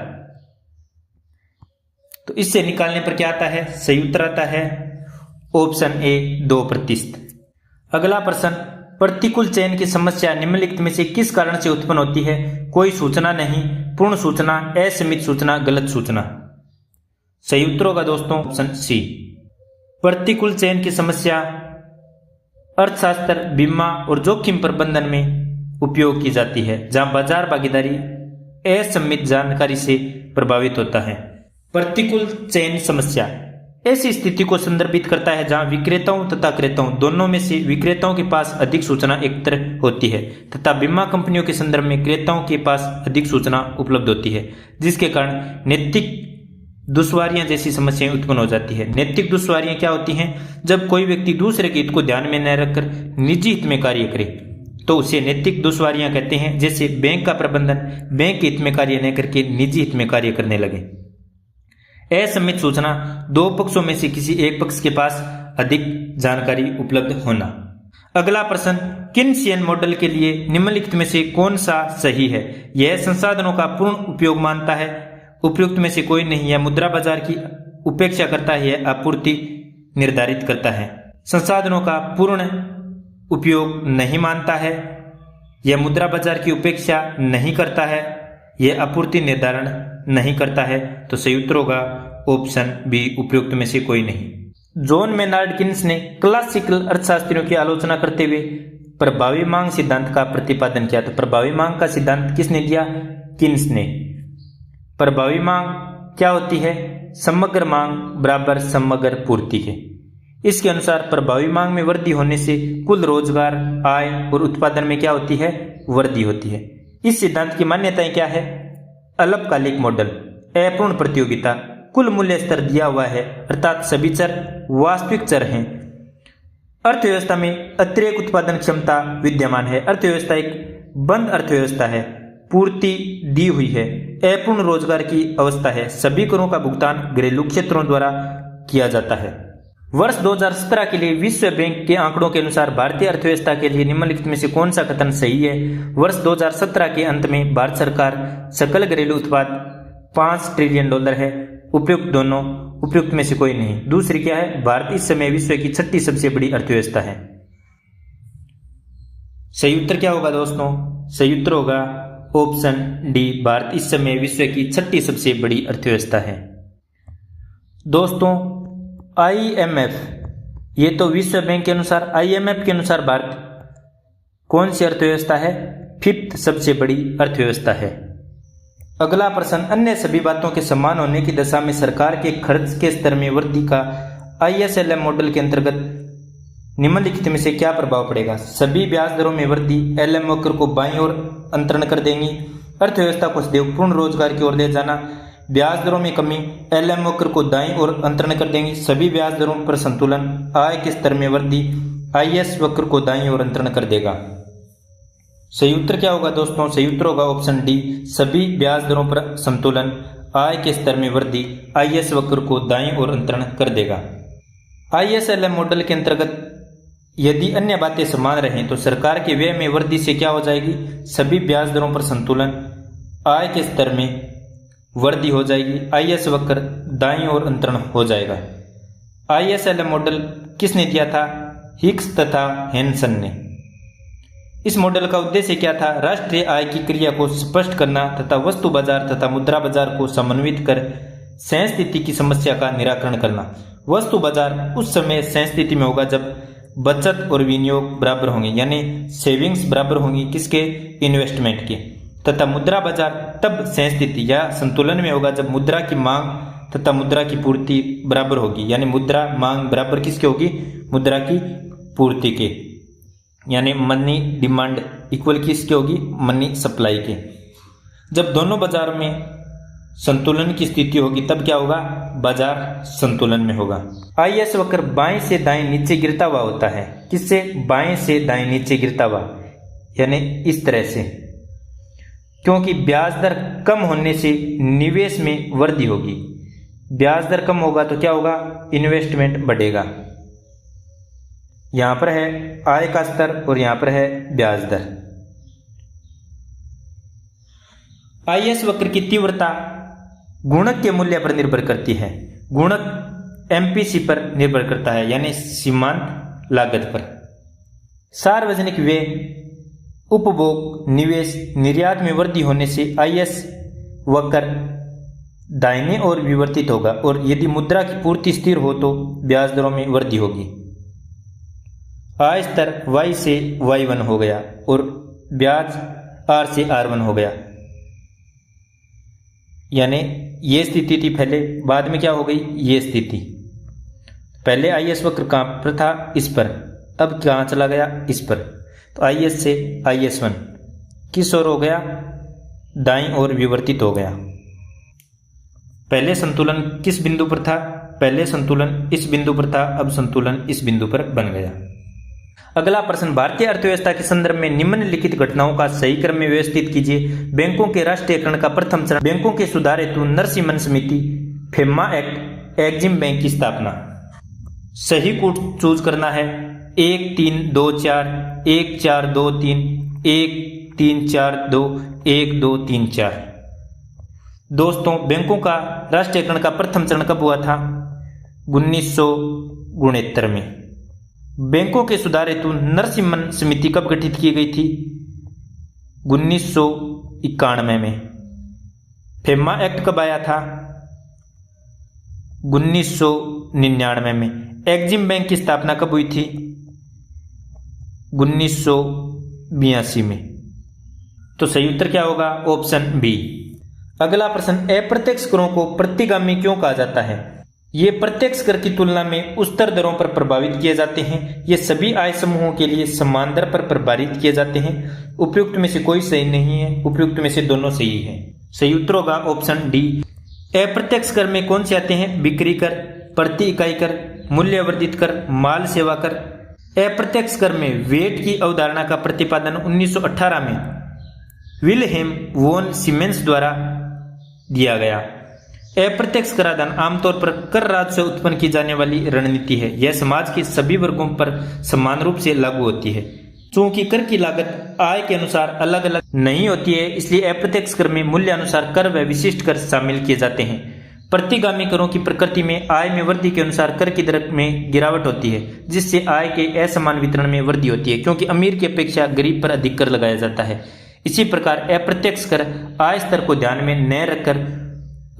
तो इससे निकालने पर क्या आता है? सही उत्तर आता है ऑप्शन ए 2%। अगला प्रश्न, प्रतिकूल चयन की समस्या निम्नलिखित में से किस कारण से उत्पन्न होती है? कोई सूचना नहीं, पूर्ण सूचना, असीमित सूचना, गलत सूचना। सही उत्तर होगा दोस्तों ऑप्शन सी। प्रतिकूल चयन की समस्या अर्थशास्त्र, बीमा और जोखिम प्रबंधन में उपयोग की जाती है, जहां बाजार भागीदारी असीमित जानकारी से प्रभावित होता है। प्रतिकूल चयन समस्या, ऐसी स्थिति को संदर्भित करता है जहां विक्रेताओं तथा क्रेताओं दोनों में से विक्रेताओं के पास अधिक सूचना एकत्र होती है तथा बीमा कंपनियों के संदर्भ में क्रेताओं के पास अधिक सूचना उपलब्ध होती है, जिसके कारण नैतिक दुश्वारियां जैसी समस्याएं उत्पन्न हो जाती है। नैतिक दुश्वारियां क्या होती हैं? जब कोई व्यक्ति दूसरे के हित को ध्यान में न रखकर निजी हित में कार्य करे तो उसे नैतिक दुश्वारियां कहते हैं। जैसे बैंक का प्रबंधन बैंक के हित में कार्य न करके निजी हित में कार्य करने लगे। असमित सूचना, दो पक्षों में से किसी एक पक्ष के पास अधिक जानकारी उपलब्ध होना। अगला प्रश्न, किन्सियन मॉडल के लिए निम्नलिखित में से कौन सा सही है? यह संसाधनों का पूर्ण उपयोग मानता है, उपयुक्त में से कोई नहीं। यह मुद्रा बाजार की उपेक्षा करता है, यह आपूर्ति निर्धारित करता है। संसाधनों का पूर्ण उपयोग नहीं मानता है, यह मुद्रा बाजार की उपेक्षा नहीं करता है, यह आपूर्ति निर्धारण नहीं करता है। तो सही उत्तर होगा ऑप्शन बी, उपयुक्त में से कोई नहीं। जॉन मेनार्ड किन्स ने क्लासिकल अर्थशास्त्रियों की आलोचना करते हुए प्रभावी मांग सिद्धांत का प्रतिपादन किया। तो प्रभावी मांग का सिद्धांत किसने दिया? किन्स ने। प्रभावी मांग क्या होती है? समग्र मांग बराबर समग्र पूर्ति के। इसके अनुसार प्रभावी मांग में वृद्धि होने से कुल रोजगार, आय और उत्पादन में क्या होती है? वृद्धि होती है। इस सिद्धांत की मान्यताएं क्या है? अल्पकालिक मॉडल, अपूर्ण प्रतियोगिता, कुल मूल्य स्तर दिया हुआ है अर्थात सभी चर वास्तविक चर हैं। अर्थव्यवस्था में अतिरेक उत्पादन क्षमता विद्यमान है। अर्थव्यवस्था एक बंद अर्थव्यवस्था है, पूर्ति दी हुई है। अपूर्ण रोजगार की अवस्था है, सभी करों का भुगतान घरेलू क्षेत्रों द्वारा किया जाता है। वर्ष 2017 के लिए विश्व बैंक के आंकड़ों के अनुसार भारतीय अर्थव्यवस्था के लिए निम्नलिखित में से कौन सा कथन सही है? वर्ष 2017 के अंत में भारत सरकार सकल घरेलू उत्पाद $5 ट्रिलियन है। उपयुक्त दोनों, उपयुक्त में से कोई नहीं। दूसरी क्या है? भारत इस समय विश्व की 6ठी सबसे बड़ी अर्थव्यवस्था है। सही उत्तर क्या होगा दोस्तों? सही उत्तर होगा ऑप्शन डी, भारत इस समय विश्व की 6ठी सबसे बड़ी अर्थव्यवस्था है। दोस्तों IMF, ये तो विश्व बैंक के अनुसार, IMF के अनुसार भारत कौन सी अर्थव्यवस्था है? 5th सबसे बड़ी अर्थव्यवस्था है। अगला प्रश्न, अन्य सभी बातों के समान होने की दशा में सरकार के खर्च के स्तर में वृद्धि का ISLM मॉडल के अंतर्गत निम्नलिखित में से क्या प्रभाव पड़ेगा? सभी ब्याज दरों में वृद्धि LM वक्र को बाईं ओर अंतरण कर देंगी। अर्थव्यवस्था को सदैव पूर्ण रोजगार की ओर ले जाना। ब्याज दरों में कमी LM वक्र को दाईं ओर अंतरण कर देंगी। सभी ब्याज दरों पर संतुलन, आय के स्तर में वृद्धि IS वक्र को दाईं ओर अंतरण कर देगा। सही उत्तर क्या होगा दोस्तों? सही उत्तर होगा ऑप्शन डी, सभी ब्याज दरों पर संतुलन, आय के स्तर में वृद्धि IS वक्र को दाईं ओर अंतरण कर देगा। ISLM मॉडल के अंतर्गत यदि अन्य बातें समान रहें तो सरकार के व्यय में वृद्धि से क्या हो जाएगी? सभी ब्याज दरों पर संतुलन, आय के स्तर में वृद्धि हो जाएगी, IS वक्र दाईं ओर अंतरण हो जाएगा। ISLM मॉडल किसने दिया था? हिक्स तथा हेनसन ने। इस मॉडल का उद्देश्य क्या था? राष्ट्रीय आय की क्रिया को स्पष्ट करना तथा वस्तु बाजार तथा मुद्रा बाजार को समन्वित कर सहस्थिति की समस्या का निराकरण करना। वस्तु बाजार उस समय सहस्थिति में होगा जब बचत और विनियोग बराबर होंगे, यानी सेविंग्स बराबर होंगी किसके? इन्वेस्टमेंट के। तथा मुद्रा बाजार तब सहस्थिति या संतुलन में होगा जब मुद्रा की मांग तथा मुद्रा की पूर्ति बराबर होगी, यानी मुद्रा मांग बराबर किसके होगी? मुद्रा की पूर्ति के, यानी मनी डिमांड इक्वल किसके होगी? मनी सप्लाई के। जब दोनों बाजार में संतुलन की स्थिति होगी तब क्या होगा? बाजार संतुलन में होगा। IS वक्र बाएं से दाएं नीचे गिरता हुआ होता है। किससे? बाएं से दाएं नीचे गिरता हुआ, यानी इस तरह से, क्योंकि ब्याज दर कम होने से निवेश में वृद्धि होगी। ब्याज दर कम होगा तो क्या होगा? इन्वेस्टमेंट बढ़ेगा। यहां पर है आय का स्तर और यहां पर है ब्याज दर। IS वक्र की तीव्रता गुणक के मूल्य पर निर्भर करती है। गुणक MPC पर निर्भर करता है, यानी सीमांत लागत पर। सार्वजनिक व्यय, उपभोग, निवेश, निर्यात में वृद्धि होने से IS वक्र दाहिने ओर विवर्तित होगा और यदि मुद्रा की पूर्ति स्थिर हो तो ब्याज दरों में वृद्धि होगी। आय स्तर Y से Y1 हो गया और ब्याज R से R1 हो गया, यानी ये स्थिति थी पहले, बाद में क्या हो गई? ये स्थिति। पहले IS वक्र कहाँ पर था, इस पर, अब कहाँ चला गया, इस पर। तो IS से IS1 किस ओर हो गया, दाईं ओर विवर्तित हो गया। पहले संतुलन किस बिंदु पर था, पहले संतुलन इस बिंदु पर था, अब संतुलन इस बिंदु पर बन गया। अगला प्रश्न, भारतीय अर्थव्यवस्था के संदर्भ में निम्नलिखित घटनाओं का सही क्रम में व्यवस्थित कीजिए। बैंकों के राष्ट्रीयकरण का प्रथम चरण, बैंकों के सुधार हेतु नरसिम्हन समिति, फेम्मा एक्ट, एग्जिम बैंक की स्थापना। सही को चूज करना है 1 3 2 4, 1 4 2 3, 1 3 4 2, 1 2 3 4। दोस्तों, बैंकों का राष्ट्रीयकरण का प्रथम चरण कब हुआ था, 1969 में। बैंकों के सुधार हेतु नरसिम्हन समिति कब गठित की गई थी, 1991 में। फेम्मा एक्ट कब आया था, 1999 में। एग्जिम बैंक की स्थापना कब हुई थी, 1982 में। तो सही उत्तर क्या होगा, ऑप्शन बी। अगला प्रश्न, अप्रत्यक्ष करों को प्रतिगामी क्यों कहा जाता है। ये प्रत्यक्ष कर की तुलना में उच्चतर दरों पर प्रभावित किए जाते हैं। ये सभी आय समूहों के लिए समान दर पर प्रभावित किए जाते हैं। उपयुक्त में से कोई सही नहीं है, उपयुक्त में से दोनों सही है। सही उत्तर होगा ऑप्शन डी। अप्रत्यक्ष कर में कौन से आते हैं, बिक्री कर, प्रति इकाई कर, मूल्यवर्धित कर, माल सेवा कर। अप्रत्यक्ष कर में वेट की अवधारणा का प्रतिपादन 1918 में विल्हेम वॉन सीमेंस द्वारा दिया गया। अप्रत्यक्ष कराधान आमतौर पर कर राजस्व से उत्पन्न की जाने वाली रणनीति है। यह समाज के सभी वर्गों पर समान रूप से लागू होती है। चूंकि कर की लागत आय के अनुसार अलग अलग नहीं होती है, इसलिए अप्रत्यक्ष कर में मूल्य अनुसार कर व विशिष्ट कर शामिल किए जाते हैं। प्रतिगामी करों की प्रकृति में आय में वृद्धि के अनुसार कर की दर में गिरावट होती है, जिससे आय के असमान वितरण में वृद्धि होती है, क्योंकि अमीर की अपेक्षा गरीब पर अधिक कर लगाया जाता है। इसी प्रकार अप्रत्यक्ष कर आय स्तर को ध्यान में न रखकर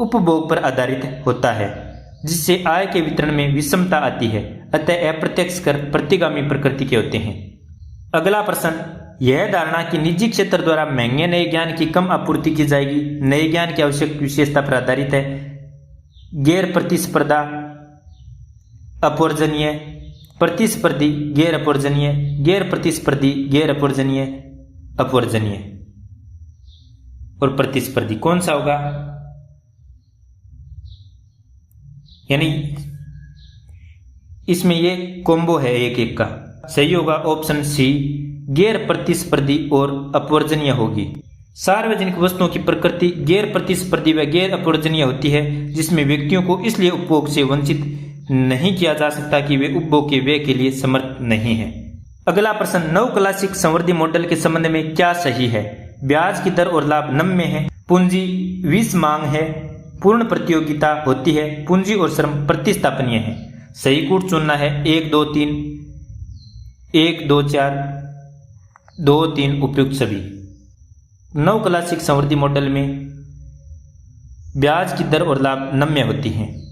उपभोग पर आधारित होता है, जिससे आय के वितरण में विषमता आती है। अतः अप्रत्यक्ष कर प्रतिगामी प्रकृति के होते हैं। अगला प्रश्न, यह धारणा कि निजी क्षेत्र द्वारा महंगे नए ज्ञान की कम आपूर्ति की जाएगी नए ज्ञान की आवश्यक विशेषता पर आधारित है। गैर प्रतिस्पर्धा अपवर्जनीय, प्रतिस्पर्धी गैर अपवर्जनीय, गैर प्रतिस्पर्धी गैर अपवर्जनीय, अपवर्जनीय और प्रतिस्पर्धी कौन सा होगा, यानी इसमें ये कॉम्बो है एक एक का। सही होगा ऑप्शन सी, गैर प्रतिस्पर्धी और अपवर्जनीय होगी। सार्वजनिक वस्तुओं की प्रकृति गैर प्रतिस्पर्धी व गैर अपवर्जनीय होती है, जिसमें व्यक्तियों को इसलिए उपभोग से वंचित नहीं किया जा सकता कि वे उपभोग के व्यय के लिए समर्थ नहीं है। अगला प्रश्न, नव क्लासिक संवर्धी मॉडल के संबंध में क्या सही है। ब्याज की दर और लाभ नम्य है, पूंजी विष मांग है, पूर्ण प्रतियोगिता होती है, पूंजी और श्रम प्रतिस्थापनीय है। सही कूट चुनना है 1 2 3, 1 2 4, 2 3 उपयुक्त सभी। नव क्लासिक संवर्धी मॉडल में ब्याज की दर और लाभ नम्य होती हैं,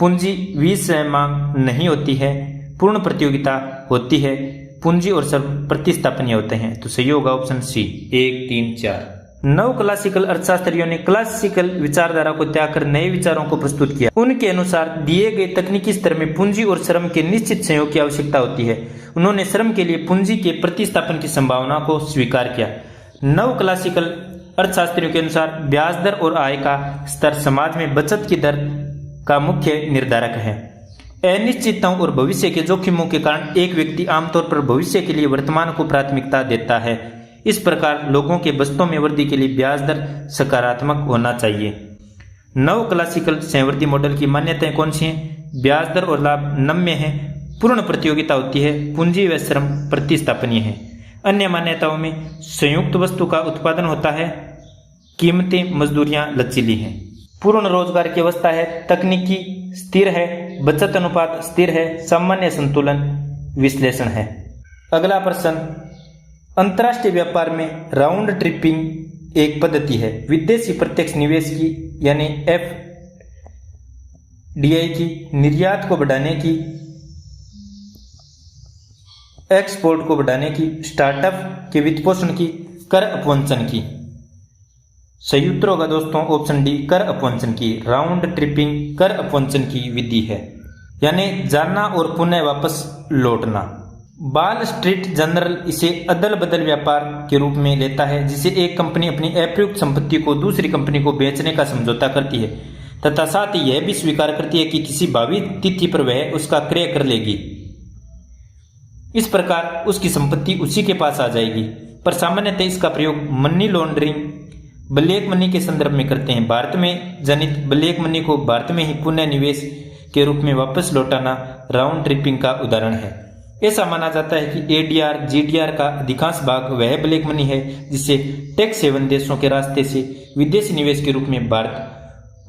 पूंजी विष मांग नहीं होती है, पूर्ण प्रतियोगिता होती है, पूंजी और श्रम प्रतिस्थापनीय होते हैं। तो सही होगा ऑप्शन सी 1 3 4। नव क्लासिकल अर्थशास्त्रियों ने क्लासिकल विचारधारा को त्याग कर नए विचारों को प्रस्तुत किया। उनके अनुसार दिए गए तकनीकी स्तर में पूंजी और श्रम के निश्चित संयोग की आवश्यकता होती है। उन्होंने श्रम के लिए पूंजी के प्रतिस्थापन की संभावना को स्वीकार किया। नव क्लासिकल अर्थशास्त्रियों के अनुसार ब्याज दर और आय का स्तर समाज में बचत की दर का मुख्य निर्धारक है। अनिश्चितताओं और भविष्य के जोखिमों के कारण एक व्यक्ति आमतौर पर भविष्य के लिए वर्तमान को प्राथमिकता देता है। इस प्रकार लोगों के बचतों में वृद्धि के लिए ब्याज दर सकारात्मक होना चाहिए। नव क्लासिकल संवर्धी मॉडल की मान्यताएं कौन सी हैं? ब्याज दर और लाभ नम्य है, पूर्ण प्रतियोगिता होती है, पूंजी व श्रम प्रतिस्थापनीय है। अन्य मान्यताओं में संयुक्त वस्तु का उत्पादन होता है, कीमतें मजदूरियां लचीली हैं, पूर्ण रोजगार की अवस्था है, तकनीकी स्थिर है, बचत अनुपात स्थिर है, सामान्य संतुलन विश्लेषण है। अगला प्रश्न, अंतर्राष्ट्रीय व्यापार में राउंड ट्रिपिंग एक पद्धति है। विदेशी प्रत्यक्ष निवेश की यानी FDI की, निर्यात को बढ़ाने की, एक्सपोर्ट को बढ़ाने की, स्टार्टअप के वित्तपोषण की, कर अपवंचन की। सही उत्तर होगा दोस्तों ऑप्शन डी, कर अपवंचन की। राउंड ट्रिपिंग कर अपवंचन की विधि है। यानी जाना और पुनः वापस लौटना। वॉल स्ट्रीट जर्नल इसे अदल बदल व्यापार के रूप में लेता है, जिसे एक कंपनी अपनी अप्रयुक्त संपत्ति को दूसरी कंपनी को बेचने का समझौता करती है तथा साथ ही यह भी स्वीकार करती है कि किसी भावी तिथि पर वह उसका क्रय कर लेगी। इस प्रकार उसकी संपत्ति उसी के पास आ जाएगी। पर सामान्यतः इसका प्रयोग मनी लॉन्ड्रिंग, ब्लैक मनी के संदर्भ में करते हैं। भारत में जनित ब्लैक मनी को भारत में ही पुनः निवेश के रूप में वापस लौटाना राउंड ट्रिपिंग का उदाहरण है। ऐसा माना जाता है कि एडीआर जीडीआर का अधिकांश भाग वह ब्लैक मनी है जिसे टैक्स हेवन देशों के रास्ते से विदेशी निवेश के रूप में भारत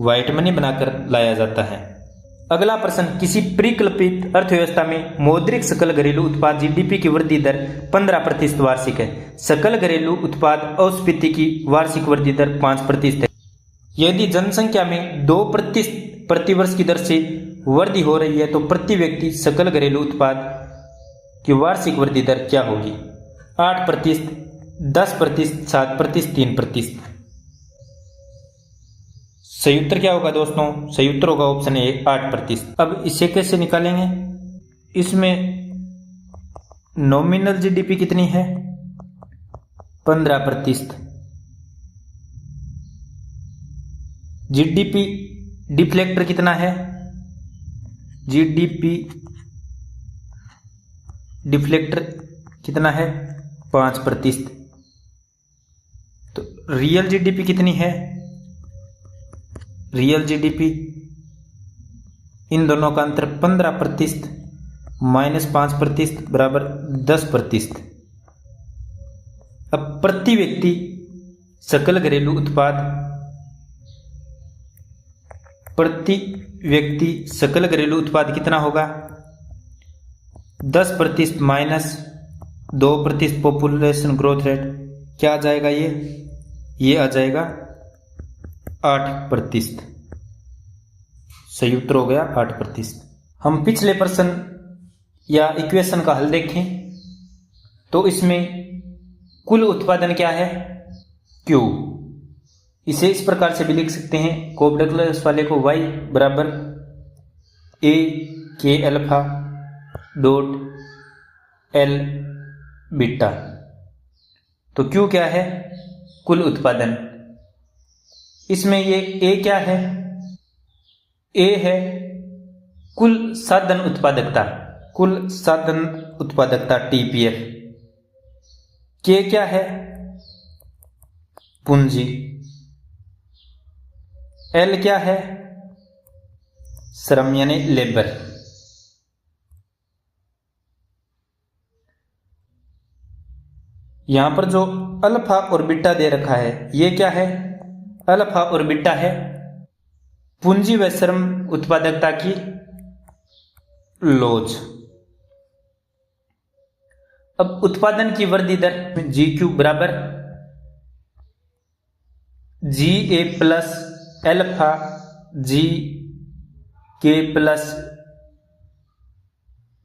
व्हाइट मनी बनाकर लाया जाता है। अगला प्रश्न, किसी परिकल्पित अर्थव्यवस्था में मौद्रिक सकल घरेलू उत्पाद जीडीपी की वृद्धि दर 15% वार्षिक है। सकल घरेलू उत्पाद अस्फीति की वार्षिक वृद्धि दर 5% है। यदि जनसंख्या में 2% प्रतिवर्ष की दर से वृद्धि हो रही है तो प्रति व्यक्ति सकल घरेलू उत्पाद की वार्षिक वृद्धि दर क्या होगी? 8%, 10%, 7%, 3%। सही उत्तर क्या होगा दोस्तों? सही उत्तर होगा ऑप्शन ए 8%। अब इसे कैसे निकालेंगे? इसमें नॉमिनल जीडीपी कितनी है? 15%। जीडीपी डिफ्लेक्टर कितना है? जीडीपी डिफ्लेक्टर कितना है? 5%। तो रियल जीडीपी कितनी है? रियल जीडीपी, इन दोनों का अंतर 15% माइनस 5% बराबर 10%। अब प्रति व्यक्ति सकल घरेलू उत्पाद, प्रति व्यक्ति सकल घरेलू उत्पाद कितना होगा? 10% माइनस 2% पॉपुलेशन ग्रोथ रेट, क्या आ जाएगा? ये आ जाएगा 8%। सही उत्तर हो गया 8%। हम पिछले प्रश्न या इक्वेशन का हल देखें तो इसमें कुल उत्पादन क्या है? Q। इसे इस प्रकार से भी लिख सकते हैं, कोप डगलस वाले को y बराबर a k alpha dot l beta. तो Q क्या है? कुल उत्पादन। इसमें ये A क्या है? A है कुल साधन उत्पादकता, कुल साधन उत्पादकता TPF। K क्या है? पूंजी। L क्या है? श्रम यानी लेबर। यहां पर जो अल्फा और बीटा दे रखा है ये क्या है? अल्फा और बीटा है पूंजी व श्रम उत्पादकता की लॉज। अब उत्पादन की वृद्धि दर GQ बराबर GA plus alpha GK plus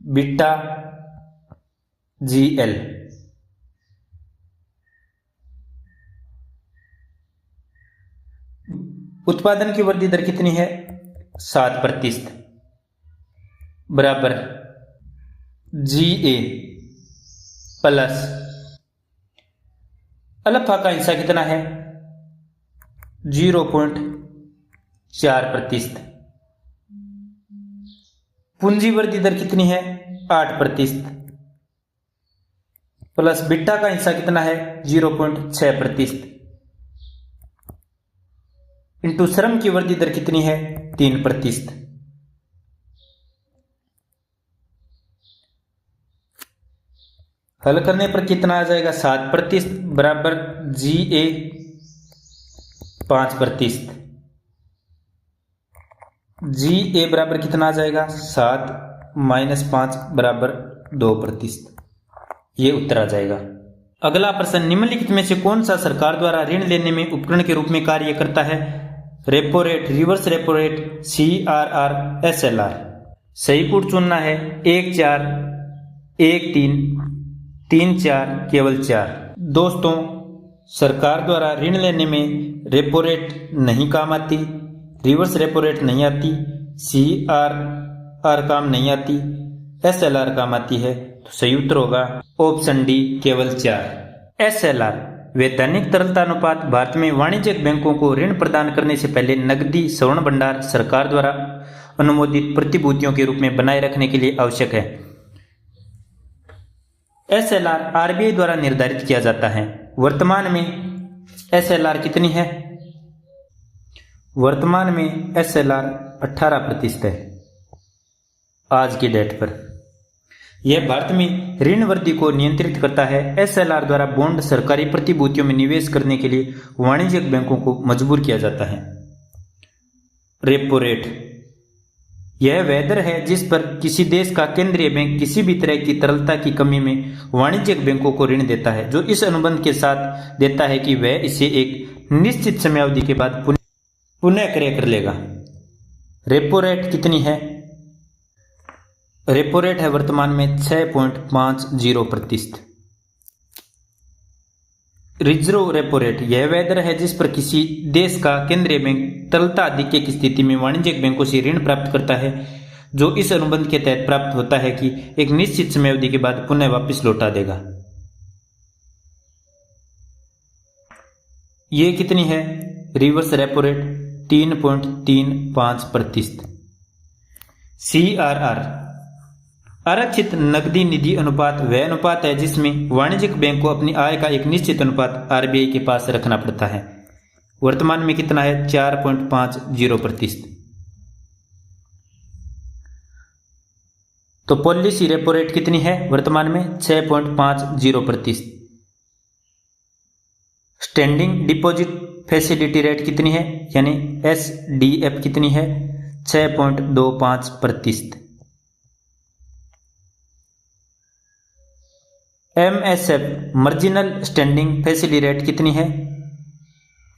beta GL। उत्पादन की वृद्धि दर कितनी है? 7% बराबर GA प्लस अल्फा का हिस्सा कितना है? 0.4%। पूंजी वृद्धि दर कितनी है? 8% प्लस बीटा का हिस्सा कितना है? 0.6% इंटू श्रम की वृद्धि दर कितनी है? 3%। हल करने पर कितना आ जाएगा? 7% बराबर GA 5%। GA बराबर कितना आ जाएगा? 7 माइनस 5 बराबर 2%। ये उत्तर आ जाएगा। अगला प्रश्न, निम्नलिखित में से कौन सा सरकार द्वारा ऋण लेने में उपकरण के रूप में कार्य करता है? Repo rate, reverse repo rate, CRR, SLR। सही कूट चुनना है 1 4 1 3 3 4 केवल 4। दोस्तों, सरकार द्वारा ऋण लेने में रेपो रेट नहीं काम आती, रिवर्स रेपो रेट नहीं आती, CRR आर काम नहीं आती, SLR काम आती है। तो सही उत्तर होगा ऑप्शन डी केवल 4। SLR वैधानिक तरलता अनुपात भारत में वाणिज्यिक बैंकों को ऋण प्रदान करने से पहले नकदी स्वर्ण भंडार सरकार द्वारा अनुमोदित प्रतिभूतियों के रूप में बनाए रखने के लिए आवश्यक है। SLR RBI द्वारा निर्धारित किया जाता है। वर्तमान में SLR कितनी है? वर्तमान में SLR 18% है आज की डेट पर। यह भारत में ऋण वृद्धि को नियंत्रित करता है। SLR द्वारा बॉन्ड सरकारी प्रतिभूतियों में निवेश करने के लिए वाणिज्यिक बैंकों को मजबूर किया जाता है। रेपो रेट यह वह दर है जिस पर किसी देश का केंद्रीय बैंक किसी भी तरह की तरलता की कमी में वाणिज्यिक बैंकों को ऋण देता है, जो इस अनुबंध के साथ देता है कि वह इसे एक निश्चित समयावधि के बाद पुनः क्रय कर लेगा। रेपो रेट कितनी है? रेपो रेट है वर्तमान में 6.50%। रिजर्व रेपो रेट यह वह दर है जिस पर किसी देश का केंद्रीय बैंक तरलता अधिक्य की स्थिति में वाणिज्यिक बैंकों से ऋण प्राप्त करता है, जो इस अनुबंध के तहत प्राप्त होता है कि एक निश्चित समयावधि के बाद पुनः वापस लौटा देगा। ये कितनी है? Reverse repo rate 3.35%। CRR आरक्षित नकदी निधि अनुपात वह अनुपात है जिसमें वाणिज्यिक बैंक को अपनी आय का एक निश्चित अनुपात RBI के पास रखना पड़ता है। वर्तमान में कितना है? 4.50%। तो पॉलिसी रेपो रेट कितनी है? वर्तमान में 6.50%। स्टैंडिंग डिपॉजिट फैसिलिटी रेट कितनी है, यानी SDF कितनी है? 6.25%। MSF marginal standing facility rate कितनी है?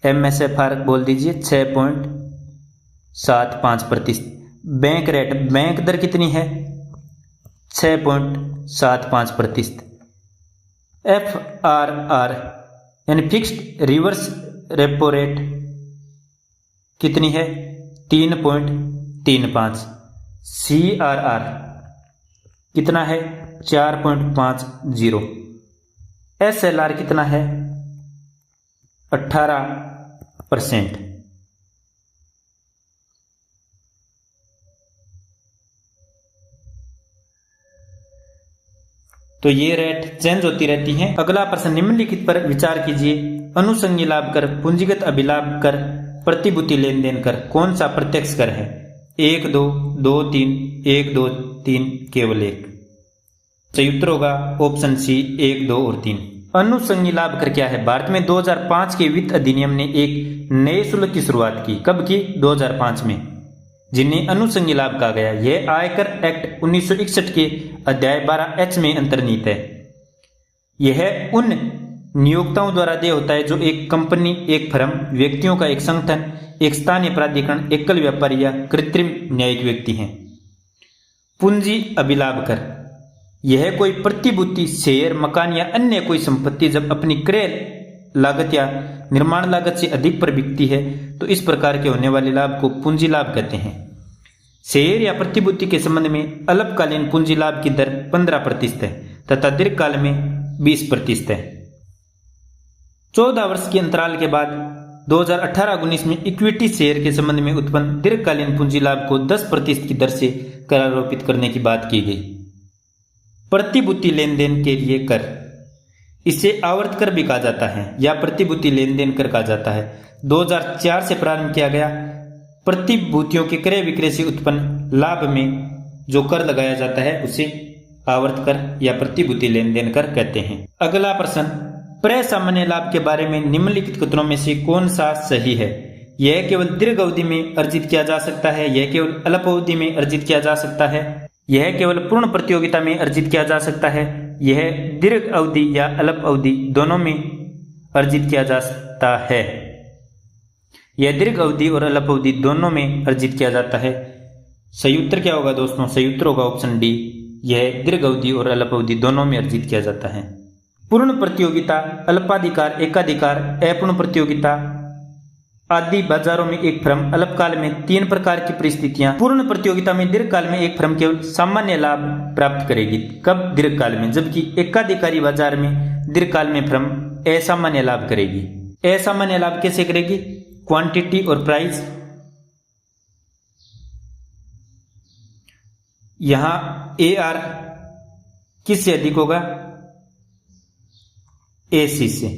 MSFR बोल दीजिए 6.75%। बैंक रेट बैंक दर कितनी है? 6.75%। FRR यानी फिक्स्ड रिवर्स रेपो रेट कितनी है? 3.35। CRR कितना है? 4.50। SLR कितना है? 18%। तो ये रेट चेंज होती रहती हैं। अगला प्रश्न निम्नलिखित पर विचार कीजिए। अनुषंगी लाभ कर, पूंजीगत अभिलाभ कर, प्रतिभूति लेन देन कर कौन सा प्रत्यक्ष कर है? 1, 2, 2, 3, 1, 2, 3, केवल 1। सही उत्तर होगा ऑप्शन सी 1, 2 और 3। अनुषंगी लाभ कर क्या है? भारत में 2005 के वित्त अधिनियम ने एक नए शुल्क की शुरुआत की। कब की? 2005 में, जिन्हें अनुषंगी लाभ कहा गया। यह आयकर एक्ट 1961 के अध्याय 12H में अंतर्निहित है। यह उन नियोक्ताओं द्वारा देय होता है जो एक कंपनी, एक फर्म, व्यक्तियों का एक संगठन, एक स्थानीय प्राधिकरण, एकल व्यापारी या कृत्रिम न्यायिक व्यक्ति हैं। पूंजी अभिलाभ कर यह कोई प्रतिभूति, शेयर, मकान या अन्य कोई संपत्ति जब अपनी क्रय लागत या निर्माण लागत से अधिक पर बिकती है तो इस प्रकार के होने वाले लाभ को पूंजी लाभ कहते हैं। शेयर या प्रतिभूति के संबंध में अल्पकालीन पूंजी लाभ की दर 15% है तथा दीर्घकाल में 20% है। 14 वर्ष के अंतराल के बाद 2018-19 में इक्विटी शेयर के संबंध में उत्पन्न दीर्घकालीन पूंजी लाभ को 10% की दर से करारोपित करने की बात की गई। प्रतिभूति लेन देन के लिए कर, इसे आवर्त कर भी कहा जाता है या प्रतिभूति लेन देन कर कहा जाता है। 2004 से प्रारंभ किया गया। प्रतिभूतियों के क्रय विक्रय से उत्पन्न लाभ में जो कर लगाया जाता है उसे आवर्त कर या प्रतिभूति लेन देन कर कहते हैं। अगला प्रश्न, प्रसामान्य लाभ के बारे में निम्नलिखित कथनों में से कौन सा सही है? यह केवल दीर्घ अवधि में अर्जित किया जा सकता है, यह केवल अल्प अवधि में अर्जित किया जा सकता है, यह केवल पूर्ण प्रतियोगिता में अर्जित किया जा सकता है, यह दीर्घ अवधि या अल्प अवधि दोनों में अर्जित किया जा सकता है। यह दीर्घ अवधि और अल्प अवधि दोनों में अर्जित किया जाता है। सही उत्तर क्या होगा दोस्तों? सही उत्तर होगा ऑप्शन डी, यह दीर्घ अवधि और अल्प अवधि दोनों में अर्जित किया जाता है। पूर्ण प्रतियोगिता, अल्पाधिकार, एकाधिकार, अपूर्ण प्रतियोगिता, आदि बाजारों में एक फर्म अल्पकाल में 3 प्रकार की परिस्थितियां, पूर्ण प्रतियोगिता में दीर्घकाल में एक फर्म केवल सामान्य लाभ प्राप्त करेगी। कब? दीर्घकाल में। जबकि एकाधिकारी बाजार में दीर्घकाल में फर्म असामान्य लाभ करेगी। असामान्य लाभ कैसे करेगी? क्वांटिटी और प्राइस। यहां AR किससे अधिक होगा? AC से।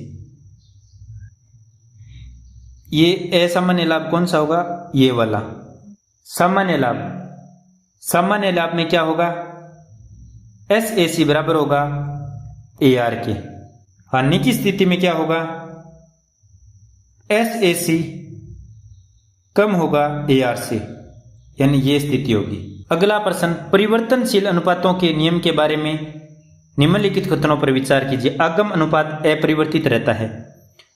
ये असामान्य लाभ कौन सा होगा? ये वाला। सामान्य लाभ, सामान्य लाभ में क्या होगा? SAC बराबर होगा AR के। हानि की स्थिति में क्या होगा? SAC कम होगा AR से, यानी ये स्थिति होगी। अगला प्रश्न, परिवर्तनशील अनुपातों के नियम के बारे में निम्नलिखित कथनों पर विचार कीजिए। आगम अनुपात अपरिवर्तित रहता है।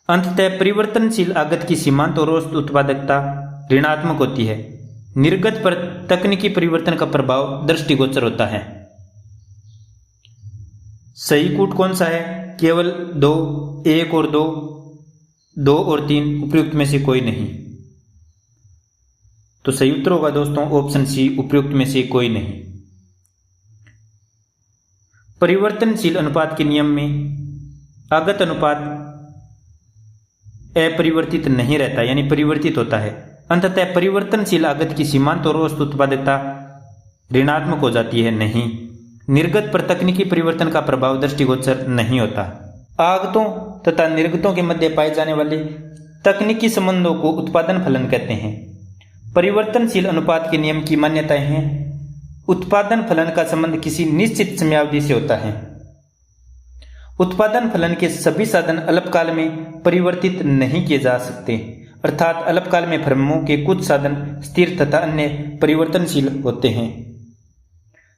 अंततः परिवर्तनशील आगत की सीमांत और औसत उत्पादकता ऋणात्मक होती है। निर्गत पर तकनीकी परिवर्तन का प्रभाव दृष्टिगोचर होता है। सही कूट कौन सा है? केवल 2, 1 और 2, 2 और 3, उपयुक्त में से कोई नहीं। तो सही उत्तर होगा दोस्तों ऑप्शन सी, उपयुक्त में से कोई नहीं। परिवर्तनशील अनुपात के नियम में आगत अनुपात अपरिवर्तित नहीं रहता, यानी परिवर्तित होता है। अंततः परिवर्तनशील आगत की सीमांत और औसत उत्पादकता ऋणात्मक हो जाती है। नहीं, निर्गत पर तकनीकी परिवर्तन का प्रभाव दृष्टिगोचर नहीं होता। आगतों तथा निर्गतों के मध्य पाए जाने वाले तकनीकी संबंधों को उत्पादन फलन कहते हैं। परिवर्तनशील अनुपात के नियम की मान्यताएं हैं। उत्पादन फलन का संबंध किसी निश्चित समयावधि से होता है। उत्पादन फलन के सभी साधन अल्पकाल में परिवर्तित नहीं किए जा सकते, अर्थात अल्पकाल में फर्मों के कुछ साधन स्थिर तथा अन्य परिवर्तनशील होते हैं।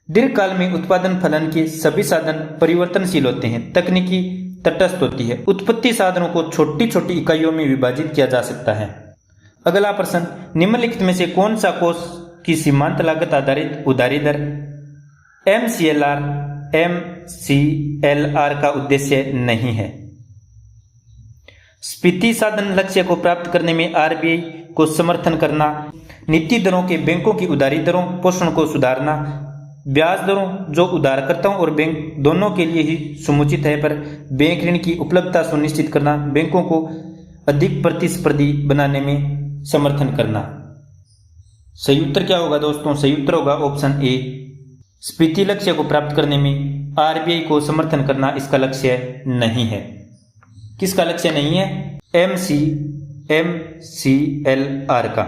दीर्घकाल में उत्पादन फलन के सभी साधन परिवर्तनशील होते हैं। तकनीकी तटस्थ होती है। उत्पत्ति साधनों को छोटी छोटी इकाइयों में विभाजित किया जा सकता है। अगला प्रश्न, निम्नलिखित में से कौन सा कोष की सीमांत लागत आधारित उधारी दर MCLR का उद्देश्य नहीं है? स्फीति साधन लक्ष्य को प्राप्त करने में RBI को समर्थन करना, नीति दरों के बैंकों की उधारी दरों पोषण को सुधारना, ब्याज दरों जो उधारकर्ताओं और बैंक दोनों के लिए ही समुचित है पर बैंक ऋण की उपलब्धता सुनिश्चित करना, बैंकों को अधिक प्रतिस्पर्धी बनाने में समर्थन करना। सही उत्तर क्या होगा दोस्तों? सही उत्तर होगा ऑप्शन ए, स्फीति लक्ष्य को प्राप्त करने में RBI को समर्थन करना इसका लक्ष्य नहीं है। किसका लक्ष्य नहीं है? MCLR का।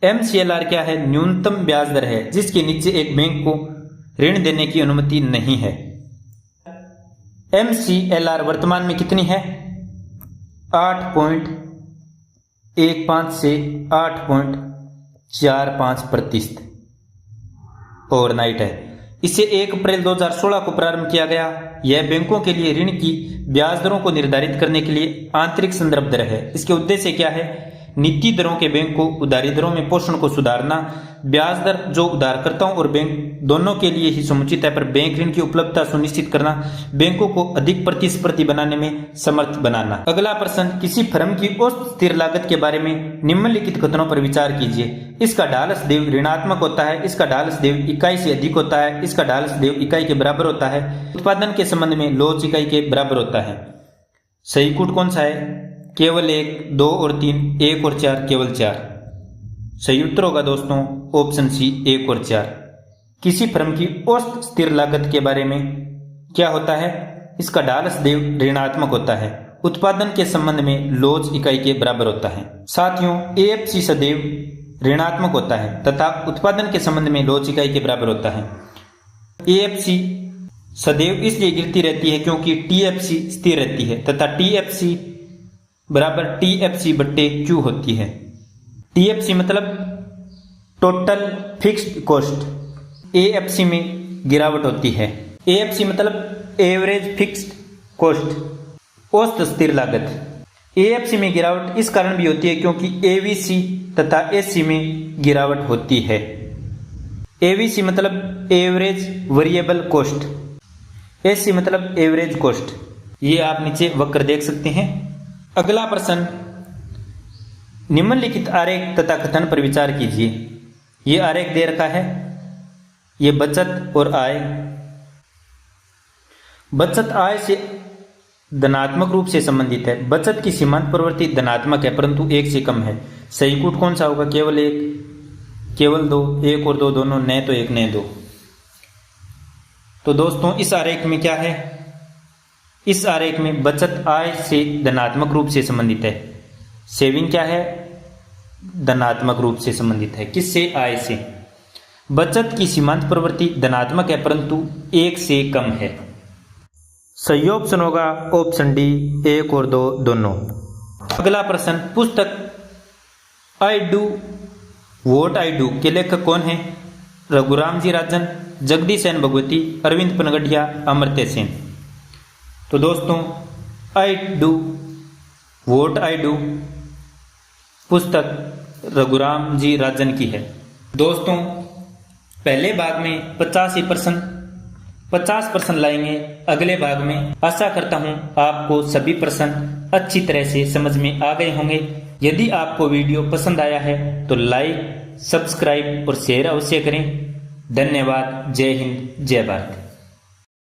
MCLR क्या है? न्यूनतम ब्याज दर है जिसके नीचे एक बैंक को ऋण देने की अनुमति नहीं है। MCLR वर्तमान में कितनी है? 8.15 से 8.45% ओवरनाइट है। इसे 1 अप्रैल 2016 को प्रारंभ किया गया। यह बैंकों के लिए ऋण की ब्याज दरों को निर्धारित करने के लिए आंतरिक संदर्भ दर है। इसके उद्देश्य क्या है? नीति दरों के बैंक को उधारी दरों में पोषण को सुधारना, ब्याज दर जो उधारकर्ताओं और बैंक दोनों के लिए ही समुचित है पर बैंक ऋण की उपलब्धता सुनिश्चित करना, बैंकों को अधिक प्रतिस्पर्धी बनाने में समर्थ बनाना। अगला प्रश्न, किसी फर्म की औसत स्थिर लागत के बारे में निम्नलिखित कथनों पर विचार कीजिए। इसका ढालस देय ऋणात्मक होता है, इसका ढालस देय इकाई से अधिक होता है, इसका ढालस देय इकाई के बराबर होता है, उत्पादन के संबंध में लॉस इकाई के बराबर होता है। सही कूट कौन सा है? केवल 1, 2 और 3, 1 और 4, केवल 4। सही उत्तर होगा दोस्तों ऑप्शन सी, 1 और 4। किसी फर्म की औसत स्थिर लागत के बारे में क्या होता है? इसका ढालस देय ऋणात्मक होता है, उत्पादन के संबंध में लॉस इकाई के बराबर होता है। साथियों, AFC सदैव ऋणात्मक होता है तथा उत्पादन के संबंध में लॉस इकाई के बराबर होता है। AFC सदैव इसलिए गिरती रहती है क्योंकि TFC स्थिर रहती है तथा TFC बराबर TFC बट्टे Q होती है। TFC मतलब टोटल फिक्स्ड कॉस्ट, AFC में गिरावट होती है। AFC मतलब एवरेज फिक्स्ड कॉस्ट, औसत स्थिर लागत। AFC में गिरावट इस कारण भी होती है क्योंकि AVC तथा SC में गिरावट होती है। AVC मतलब एवरेज वेरिएबल कॉस्ट, SC मतलब एवरेज कॉस्ट। ये आप नीचे वक्र देख सकते हैं। अगला प्रश्न, निम्नलिखित आरेख तथा कथन पर विचार कीजिए। ये आरेख दे रखा है, ये बचत और आय। बचत आय से धनात्मक रूप से संबंधित है। बचत की सीमांत प्रवृत्ति धनात्मक है परंतु 1 से कम है। सही कूट कौन सा होगा? केवल 1, केवल 2, 1 और 2 दोनों, न तो 1 न 2। तो दोस्तों इस आरेख में क्या है? इस आरेख में बचत आय से धनात्मक रूप से संबंधित है। सेविंग क्या है? धनात्मक रूप से संबंधित है। किससे? आय से। बचत की सीमांत प्रवृत्ति धनात्मक है परंतु 1 से कम है। सही ऑप्शन होगा ऑप्शन डी, 1 और 2 दोनों। अगला प्रश्न, पुस्तक I do vote I do के लेखक कौन है? रघुराम जी राजन, जगदीश सेन भगवती, अरविंद पनगड़िया, अमर्त्य सेन। तो दोस्तों I do vote I do पुस्तक रघुराम जी राजन की है। दोस्तों पहले भाग में 50% लाएंगे। अगले भाग में आशा करता हूं आपको सभी प्रश्न अच्छी तरह से समझ में आ गए होंगे। यदि आपको वीडियो पसंद आया है तो लाइक, सब्सक्राइब और शेयर अवश्य करें। धन्यवाद। जय हिंद, जय भारत।